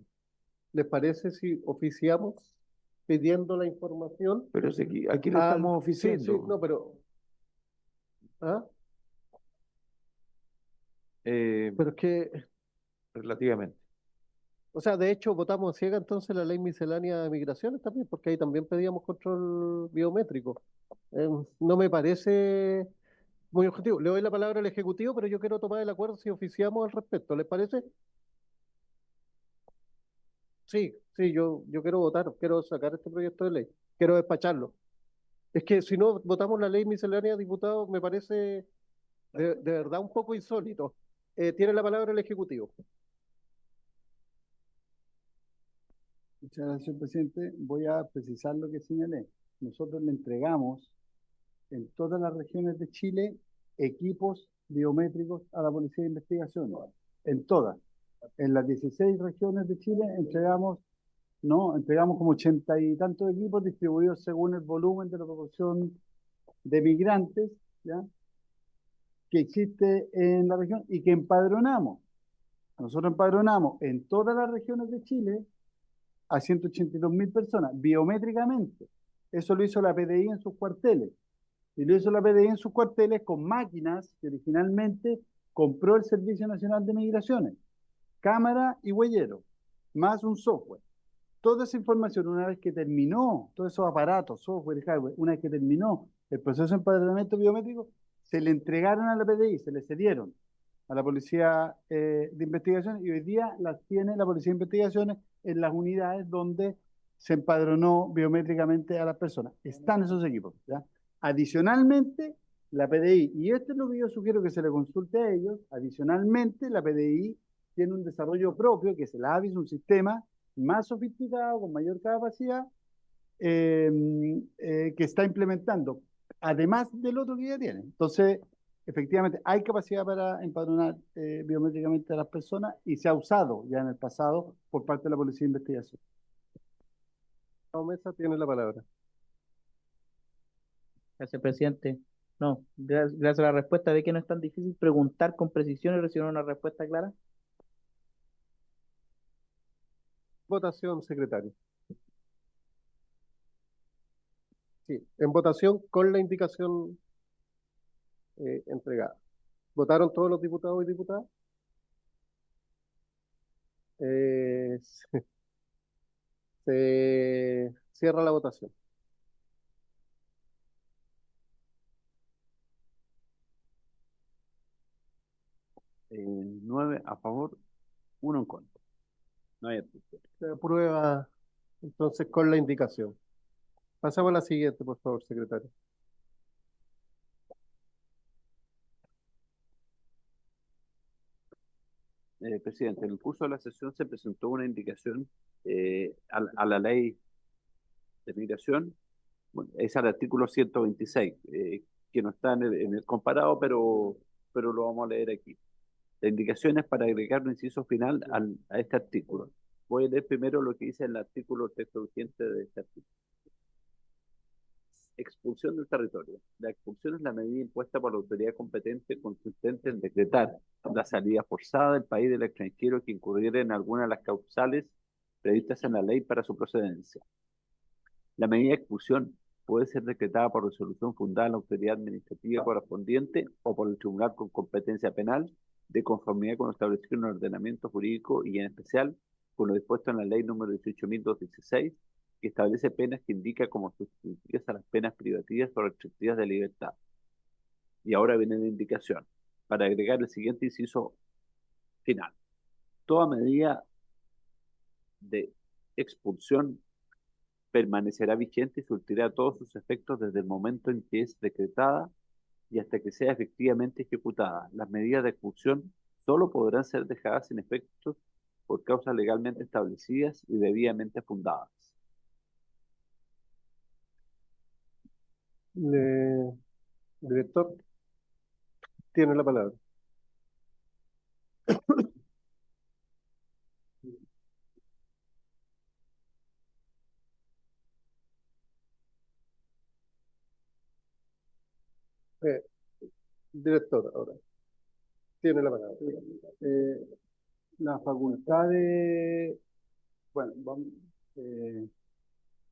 ¿les parece si oficiamos pidiendo la información Pero es aquí le estamos sí, sí, oficiando. no, pero, ¿ah? eh, Pero es que, relativamente. o sea, de hecho, votamos ciega entonces la ley miscelánea de migraciones también, porque ahí también pedíamos control biométrico. No me parece muy objetivo. Le doy la palabra al Ejecutivo, pero yo quiero tomar el acuerdo si oficiamos al respecto. ¿Les parece? Sí, sí, yo quiero votar, quiero sacar este proyecto de ley, quiero despacharlo. Es que si no votamos la ley miscelánea, diputado, me parece de verdad un poco insólito. Tiene la palabra el Ejecutivo. Muchas gracias, señor presidente. Voy a precisar lo que señalé. Nosotros le entregamos en todas las regiones de Chile equipos biométricos a la Policía de Investigación. En todas. En las 16 regiones de Chile entregamos como 80 y tantos equipos distribuidos según el volumen de la proporción de migrantes, ¿ya?, que existe en la región y que empadronamos. Nosotros empadronamos en todas las regiones de Chile a 182.000 personas biométricamente. Eso lo hizo la PDI en sus cuarteles. Y lo hizo la PDI en sus cuarteles con máquinas que originalmente compró el Servicio Nacional de Migraciones, cámara y huellero, más un software. Toda esa información, una vez que terminó, todos esos aparatos, software y hardware, una vez que terminó el proceso de empadronamiento biométrico, se le entregaron a la PDI, se le cedieron a la Policía de Investigaciones y hoy día las tiene la Policía de Investigaciones en las unidades donde se empadronó biométricamente a las personas. Están esos equipos, ¿ya? Adicionalmente, la PDI, y esto es lo que yo sugiero que se le consulte a ellos, adicionalmente la PDI tiene un desarrollo propio, que es el AVIS, un sistema más sofisticado, con mayor capacidad, que está implementando, además del otro que ya tiene. Entonces, efectivamente, hay capacidad para empadronar biométricamente a las personas y se ha usado ya en el pasado por parte de la Policía de Investigación. Mesa tiene la palabra. Gracias, presidente. No, gracias a la respuesta. ¿Ve que no es tan difícil preguntar con precisión y recibir una respuesta clara? Votación, secretario. Sí, en votación con la indicación entregada. ¿Votaron todos los diputados y diputadas? Eh, se cierra la votación. Eh, 9 a favor, 1 en contra. No hay abstención. Se aprueba entonces con la indicación. Pasamos a la siguiente, por favor, secretario. Presidente, en el curso de la sesión se presentó una indicación a la ley de migración. Bueno, es al artículo 126, que no está en el comparado, pero lo vamos a leer aquí. La indicación es para agregar un inciso final a este artículo. Voy a leer primero lo que dice el artículo, texto urgente de este artículo. Expulsión del territorio. La expulsión es la medida impuesta por la autoridad competente consistente en decretar la salida forzada del país del extranjero que incurriera en alguna de las causales previstas en la ley para su procedencia. La medida de expulsión puede ser decretada por resolución fundada en la autoridad administrativa correspondiente o por el tribunal con competencia penal de conformidad con lo establecido en el ordenamiento jurídico y en especial con lo dispuesto en la ley número 18.216, que establece penas que indica como sustitutivas a las penas privativas o restrictivas de libertad. Y ahora viene la indicación para agregar el siguiente inciso final. Toda medida de expulsión permanecerá vigente y surtirá todos sus efectos desde el momento en que es decretada y hasta que sea efectivamente ejecutada. Las medidas de expulsión solo podrán ser dejadas sin efectos por causas legalmente establecidas y debidamente fundadas. Director, tiene la palabra. Eh, Director, ahora, tiene la palabra. La facultad de, bueno,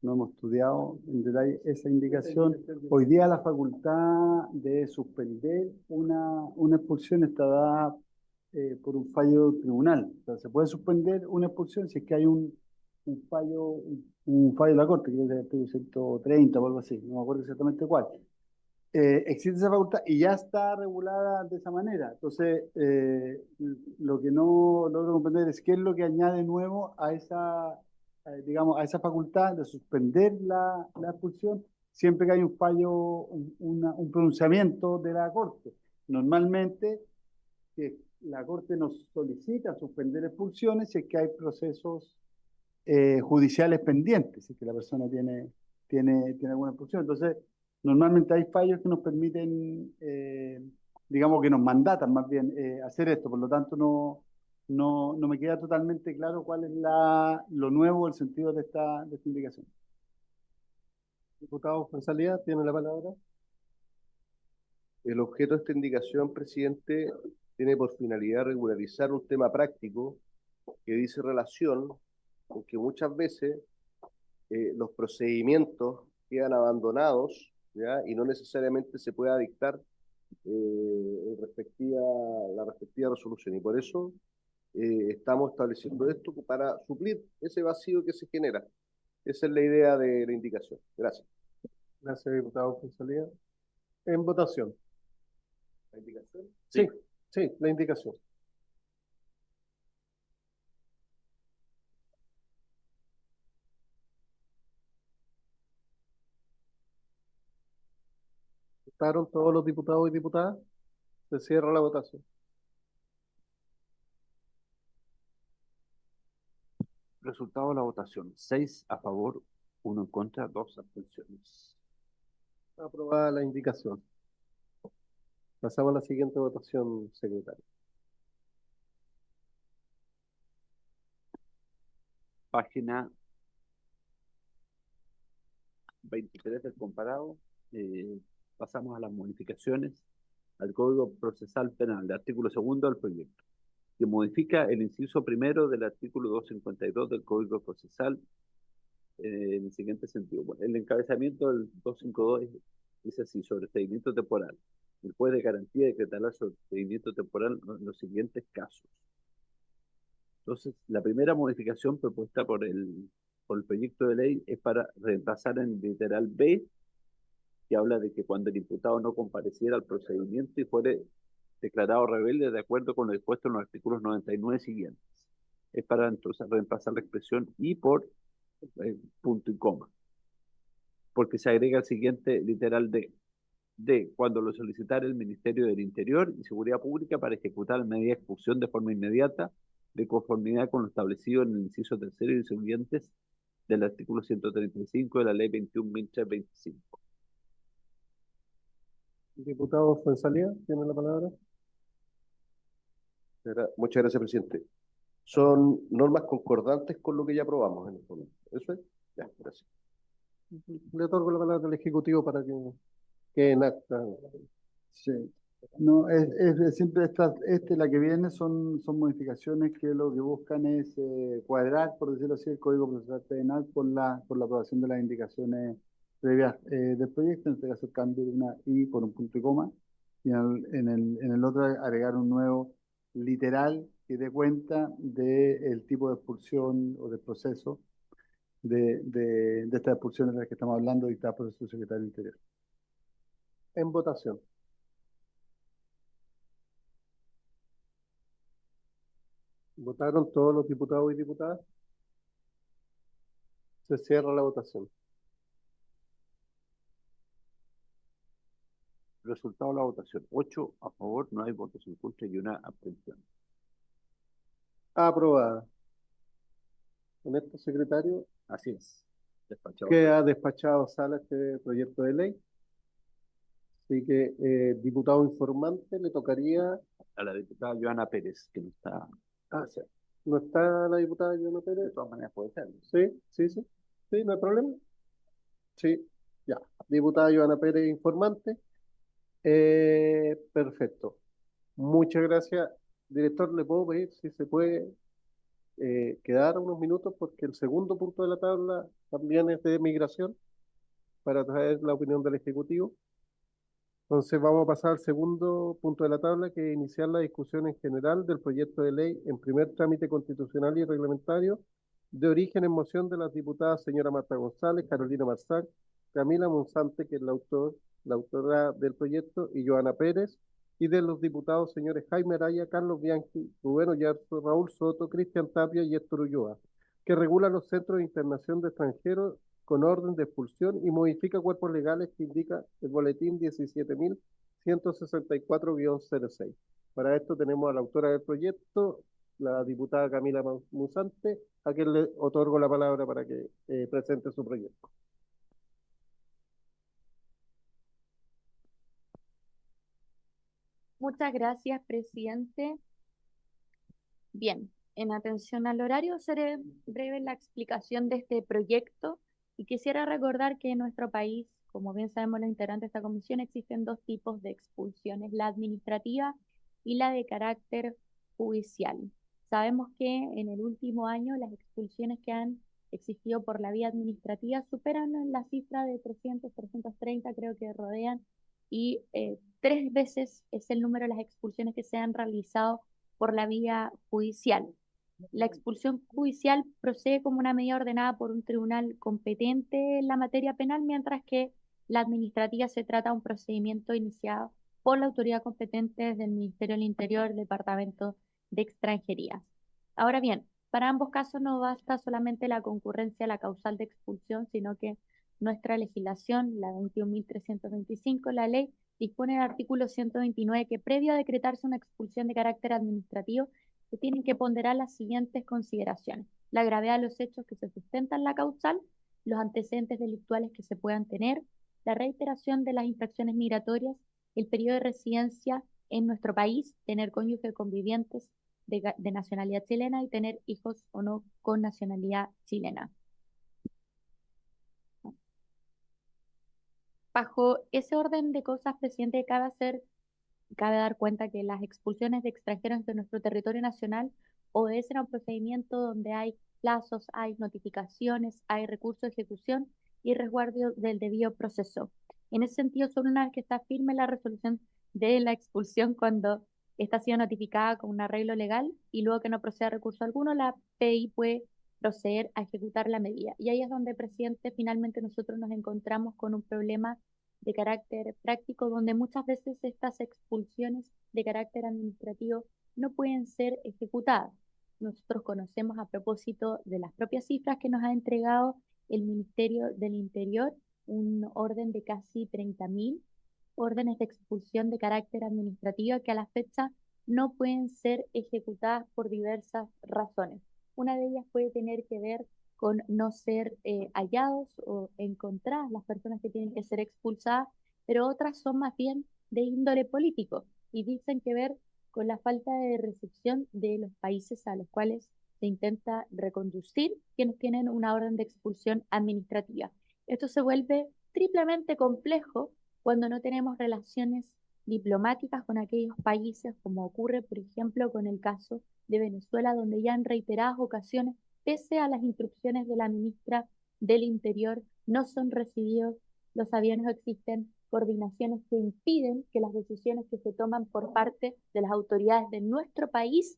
no hemos estudiado en detalle esa indicación. Hoy día la facultad de suspender una expulsión está dada por un fallo tribunal. O sea, se puede suspender una expulsión si es que hay un fallo de la Corte, creo que es el artículo 130 o algo así, no me acuerdo exactamente cuál. Existe esa facultad y ya está regulada de esa manera. Entonces, lo que no logro comprender es qué es lo que añade nuevo a esa, digamos, a esa facultad de suspender la expulsión siempre que hay un fallo, un pronunciamiento de la Corte. Normalmente, que la Corte nos solicita suspender expulsiones si es que hay procesos judiciales pendientes, si es que la persona tiene alguna expulsión. Entonces, normalmente hay fallos que nos permiten, digamos que nos mandatan más bien hacer esto, por lo tanto no me queda totalmente claro cuál es lo nuevo, el sentido de esta indicación. Diputado Fuenzalía, tiene la palabra. El objeto de esta indicación, presidente, tiene por finalidad regularizar un tema práctico que dice relación con que muchas veces los procedimientos quedan abandonados, ¿ya? Y no necesariamente se pueda dictar la respectiva resolución. Y por eso estamos estableciendo esto para suplir ese vacío que se genera. Esa es la idea de la indicación. Gracias. Gracias, diputado Fuenzalía. En votación. ¿La indicación? Sí, sí, la indicación. ¿Votaron todos los diputados y diputadas? Se cierra la votación. Resultado de la votación: 6 a favor, 1 en contra, 2 abstenciones. Aprobada la indicación. Pasamos a la siguiente votación, secretario. Página 23 del comparado. Pasamos a las modificaciones al Código Procesal Penal, del artículo 2 del proyecto, que modifica el inciso primero del artículo 252 del Código Procesal en el siguiente sentido. Bueno, el encabezamiento del 252 dice así: sobre seguimiento temporal. El juez de garantía decretará sobre seguimiento temporal en los siguientes casos. Entonces, la primera modificación propuesta por el proyecto de ley es para reemplazar en el literal B, que habla de que cuando el imputado no compareciera al procedimiento y fuere declarado rebelde de acuerdo con lo dispuesto en los artículos 99 siguientes. Es para entonces reemplazar la expresión y por punto y coma, porque se agrega el siguiente literal D, cuando lo solicitara el Ministerio del Interior y Seguridad Pública para ejecutar la medida de expulsión de forma inmediata, de conformidad con lo establecido en el inciso tercero y siguientes del artículo 135 de la Ley 21.325. Diputado Fuenzalía, tiene la palabra. Muchas gracias, presidente. Son normas concordantes con lo que ya aprobamos en el fondo. ¿Eso es? Ya, gracias. Le otorgo la palabra al Ejecutivo para que quede en acta. Sí. No, es siempre la que viene son modificaciones que lo que buscan es cuadrar, por decirlo así, el Código Procesal Penal con la aprobación de las indicaciones previas del proyecto, en este caso el cambio de una I por un punto y coma, y en el otro agregar un nuevo literal que dé cuenta del tipo de expulsión o del proceso de estas expulsiones de las que estamos hablando dictadas por el subsecretario del Interior. En votación. ¿Votaron todos los diputados y diputadas? Se cierra la votación. Resultado de la votación. 8 a favor, no hay votos en contra y una abstención. Aprobada. Con esto, secretario, Así es. Despachado. queda despachado sala este proyecto de ley. Así que, diputado informante, le tocaría. A la diputada Joana Pérez, que no está. Ah, ¿no está la diputada Joana De Pérez? todas maneras puede ser. Sí, sí, sí. Sí, no hay problema. Sí, ya. Diputada Joana Pérez, informante. Perfecto. Muchas gracias. Director, le puedo pedir si se puede quedar unos minutos porque el segundo punto de la tabla también es de migración para traer la opinión del Ejecutivo. Entonces vamos a pasar al segundo punto de la tabla, que es iniciar la discusión en general del proyecto de ley en primer trámite constitucional y reglamentario de origen en moción de las diputadas señora Marta González, Carolina Marzán, Camila Monzante, que es la autora del proyecto, y Joana Pérez, y de los diputados señores Jaime Araya, Carlos Bianchi, Rubén Oyarzo, Raúl Soto, Cristian Tapia y Héctor Ulloa, que regula los centros de internación de extranjeros con orden de expulsión y modifica cuerpos legales que indica el boletín 17.164-06. Para esto tenemos a la autora del proyecto, la diputada Camila Monzante, a quien le otorgo la palabra para que presente su proyecto. Muchas gracias, presidente. Bien, en atención al horario, seré breve en la explicación de este proyecto y quisiera recordar que en nuestro país, como bien sabemos los integrantes de esta comisión, existen dos tipos de expulsiones, la administrativa y la de carácter judicial. Sabemos que en el último año las expulsiones que han existido por la vía administrativa superan la cifra de 300, 330, creo que rodean, y 3 veces es el número de las expulsiones que se han realizado por la vía judicial. La expulsión judicial procede como una medida ordenada por un tribunal competente en la materia penal, mientras que la administrativa se trata de un procedimiento iniciado por la autoridad competente desde el Ministerio del Interior, Departamento de Extranjería. Ahora bien, para ambos casos no basta solamente la concurrencia a la causal de expulsión, sino que nuestra legislación, la 21.325, la ley, dispone el artículo 129 que previo a decretarse una expulsión de carácter administrativo se tienen que ponderar las siguientes consideraciones: la gravedad de los hechos que se sustentan en la causal, los antecedentes delictuales que se puedan tener, la reiteración de las infracciones migratorias, el periodo de residencia en nuestro país, tener cónyuges convivientes de nacionalidad chilena y tener hijos o no con nacionalidad chilena. Bajo ese orden de cosas, presidente, cabe dar cuenta que las expulsiones de extranjeros de nuestro territorio nacional obedecen a un procedimiento donde hay plazos, hay notificaciones, hay recurso de ejecución y resguardo del debido proceso. En ese sentido, solo una vez que está firme la resolución de la expulsión, cuando esta ha sido notificada con un arreglo legal y luego que no proceda recurso alguno, la PI puede proceder a ejecutar la medida. Y ahí es donde, presidente, finalmente nosotros nos encontramos con un problema de carácter práctico, donde muchas veces estas expulsiones de carácter administrativo no pueden ser ejecutadas. Nosotros conocemos, a propósito de las propias cifras que nos ha entregado el Ministerio del Interior, un orden de casi 30.000 órdenes de expulsión de carácter administrativo que a la fecha no pueden ser ejecutadas por diversas razones. Una de ellas puede tener que ver con no ser hallados o encontradas las personas que tienen que ser expulsadas, pero otras son más bien de índole político y dicen que ver con la falta de recepción de los países a los cuales se intenta reconducir quienes tienen una orden de expulsión administrativa. Esto se vuelve triplemente complejo cuando no tenemos relaciones diplomáticas con aquellos países, como ocurre, por ejemplo, con el caso de Venezuela, donde ya en reiteradas ocasiones, pese a las instrucciones de la ministra del Interior, no son recibidos los aviones. Existen coordinaciones que impiden que las decisiones que se toman por parte de las autoridades de nuestro país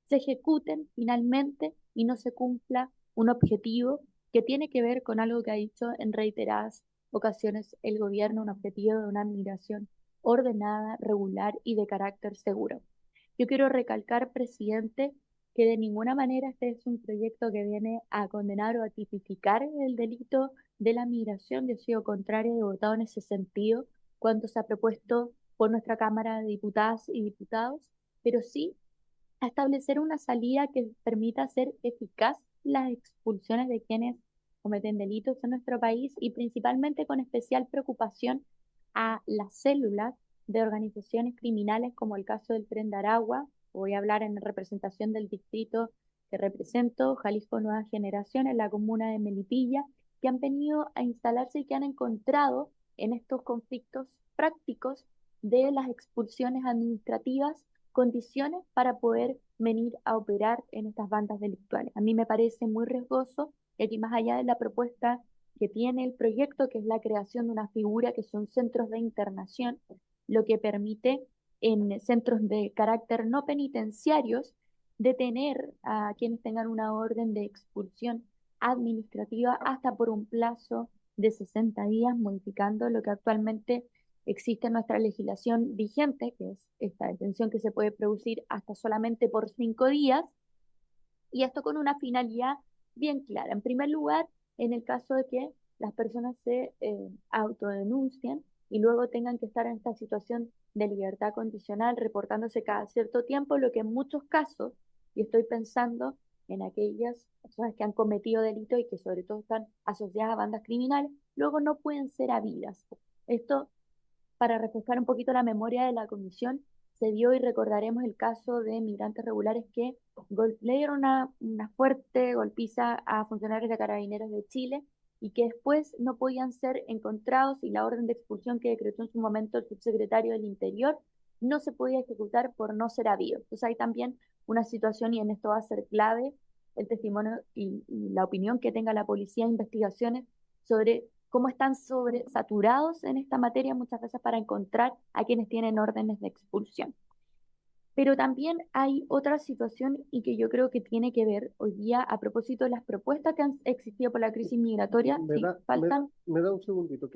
se ejecuten finalmente y no se cumpla un objetivo que tiene que ver con algo que ha dicho en reiteradas ocasiones el gobierno, un objetivo de una migración ordenada, regular y de carácter seguro. Yo quiero recalcar, presidente, que de ninguna manera este es un proyecto que viene a condenar o a tipificar el delito de la migración. Yo he sido contraria y he votado en ese sentido cuando se ha propuesto por nuestra Cámara de Diputadas y Diputados, pero sí a establecer una salida que permita hacer eficaz las expulsiones de quienes cometen delitos en nuestro país y principalmente con especial preocupación a las células de organizaciones criminales como el caso del Tren de Aragua. Voy a hablar en representación del distrito que represento, Jalisco Nueva Generación, en la comuna de Melipilla, que han venido a instalarse y que han encontrado en estos conflictos prácticos de las expulsiones administrativas condiciones para poder venir a operar en estas bandas delictuales. A mí me parece muy riesgoso que aquí, más allá de la propuesta que tiene el proyecto, que es la creación de una figura que son centros de internación, lo que permite en centros de carácter no penitenciarios detener a quienes tengan una orden de expulsión administrativa hasta por un plazo de 60 días, modificando lo que actualmente existe en nuestra legislación vigente, que es esta detención que se puede producir hasta solamente por 5 días, y esto con una finalidad bien clara. En primer lugar, en el caso de que las personas se autodenuncien y luego tengan que estar en esta situación de libertad condicional, reportándose cada cierto tiempo, lo que en muchos casos, y estoy pensando en aquellas personas que han cometido delitos y que sobre todo están asociadas a bandas criminales, luego no pueden ser habidas. Esto, para refrescar un poquito la memoria de la comisión, se dio y recordaremos el caso de migrantes regulares que le dieron una fuerte golpiza a funcionarios de Carabineros de Chile y que después no podían ser encontrados y la orden de expulsión que decretó en su momento el subsecretario del Interior no se podía ejecutar por no ser habido. Entonces hay también una situación, y en esto va a ser clave el testimonio y la opinión que tenga la policía de investigaciones sobre cómo están sobresaturados en esta materia muchas veces para encontrar a quienes tienen órdenes de expulsión. Pero también hay otra situación y que yo creo que tiene que ver hoy día a propósito de las propuestas que han existido por la crisis migratoria. Sí, faltan me da un segundito,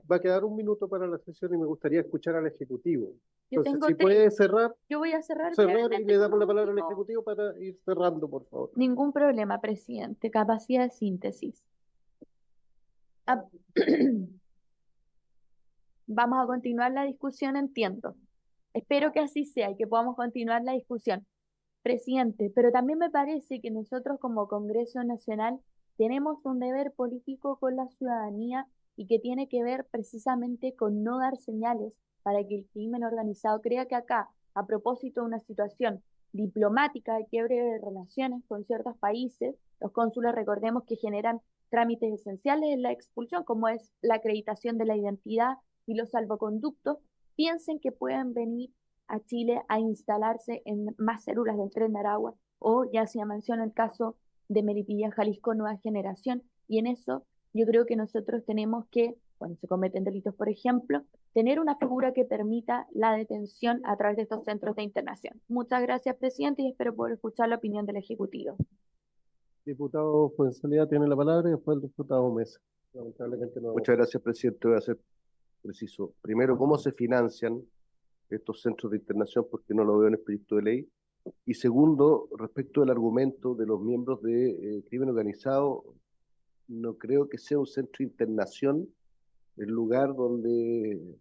va a quedar un minuto para la sesión y me gustaría escuchar al Ejecutivo. Entonces, si puede cerrar, yo voy a cerrar y le damos la palabra al Ejecutivo para ir cerrando, por favor. Ningún problema, presidente. Capacidad de síntesis. Vamos a continuar la discusión, entiendo. Espero que así sea y que podamos continuar la discusión, presidente, pero también me parece que nosotros como Congreso Nacional tenemos un deber político con la ciudadanía y que tiene que ver precisamente con no dar señales para que el crimen organizado crea que acá, a propósito de una situación diplomática de quiebre de relaciones con ciertos países, los cónsules, recordemos que generan trámites esenciales en la expulsión, como es la acreditación de la identidad y los salvoconductos, piensen que pueden venir a Chile a instalarse en más células del Tren de Aragua, o ya se menciona el caso de Melipilla, Jalisco Nueva Generación, y en eso yo creo que nosotros tenemos que, cuando se cometen delitos, por ejemplo, tener una figura que permita la detención a través de estos centros de internación. Muchas gracias, presidente, y espero poder escuchar la opinión del Ejecutivo. Diputado Fuenzalía tiene la palabra y después el diputado Mesa. Lamentablemente no. Muchas gracias, presidente. Voy a ser preciso. Primero, ¿cómo se financian estos centros de internación? Porque no lo veo en el proyecto de ley. Y segundo, respecto del argumento de los miembros de crimen organizado, no creo que sea un centro de internación el lugar donde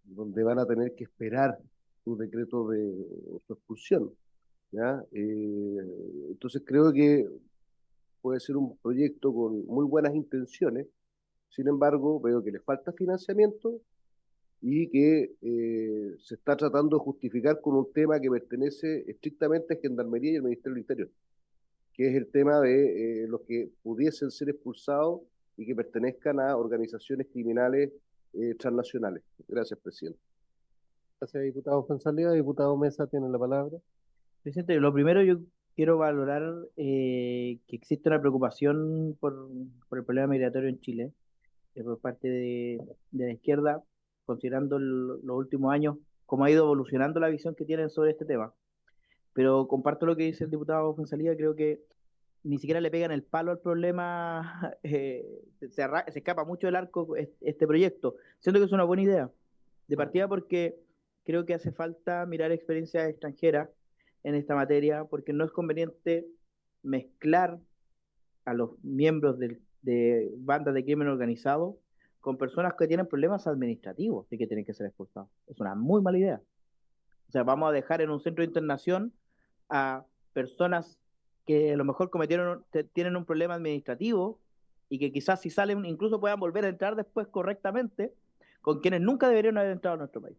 van a tener que esperar su decreto de su expulsión, ¿ya? Entonces creo que puede ser un proyecto con muy buenas intenciones. Sin embargo, veo que le falta financiamiento y que se está tratando de justificar con un tema que pertenece estrictamente a Gendarmería y al Ministerio del Interior, que es el tema de los que pudiesen ser expulsados y que pertenezcan a organizaciones criminales transnacionales. Gracias, presidente. Gracias, diputado Fuenzalía. Diputado Mesa tiene la palabra. Presidente, lo primero yo quiero valorar que existe una preocupación por el problema migratorio en Chile por parte de la izquierda, considerando los últimos años, cómo ha ido evolucionando la visión que tienen sobre este tema. Pero comparto lo que dice el diputado Fuenzalía, creo que ni siquiera le pegan el palo al problema, se escapa mucho del arco este proyecto. Siento que es una buena idea, de partida porque creo que hace falta mirar experiencias extranjeras en esta materia, porque no es conveniente mezclar a los miembros de bandas de crimen organizado con personas que tienen problemas administrativos y que tienen que ser expulsados. Es una muy mala idea. O sea, vamos a dejar en un centro de internación a personas que a lo mejor tienen un problema administrativo y que quizás si salen incluso puedan volver a entrar después correctamente con quienes nunca deberían haber entrado a nuestro país.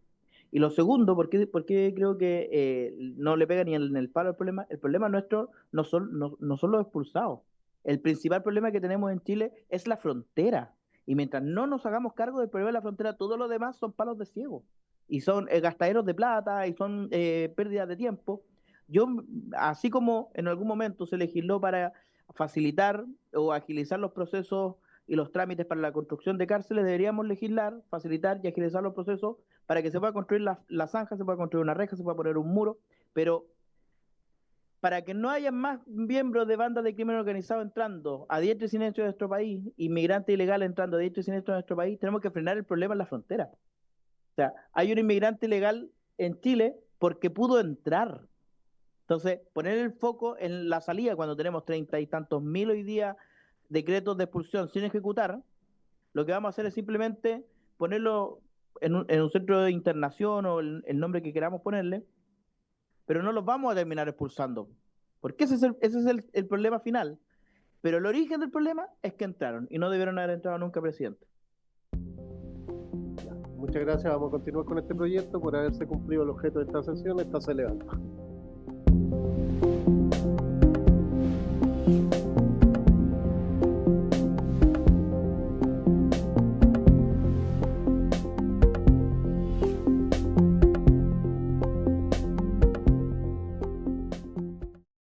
Y lo segundo, porque creo que no le pega ni en el palo el problema nuestro no son los expulsados. El principal problema que tenemos en Chile es la frontera. Y mientras no nos hagamos cargo del problema de la frontera, todo lo demás son palos de ciego. Y son gastaderos de plata y son pérdidas de tiempo. Yo, así como en algún momento se legisló para facilitar o agilizar los procesos y los trámites para la construcción de cárceles, deberíamos legislar, facilitar y agilizar los procesos para que se pueda construir la zanja, se pueda construir una reja, se pueda poner un muro, pero para que no haya más miembros de bandas de crimen organizado entrando a diestra y siniestra de nuestro país, inmigrantes ilegales entrando a diestra y siniestra de nuestro país, tenemos que frenar el problema en la frontera. O sea, hay un inmigrante ilegal en Chile porque pudo entrar. Entonces, poner el foco en la salida cuando tenemos 30 y tantos mil hoy día decretos de expulsión sin ejecutar, lo que vamos a hacer es simplemente ponerlo en un centro de internación o el nombre que queramos ponerle, pero no los vamos a terminar expulsando, porque ese es el problema final. Pero el origen del problema es que entraron y no debieron haber entrado nunca, presidente. Muchas gracias. Vamos a continuar con este proyecto. Por haberse cumplido el objeto de esta sesión, está celebrando.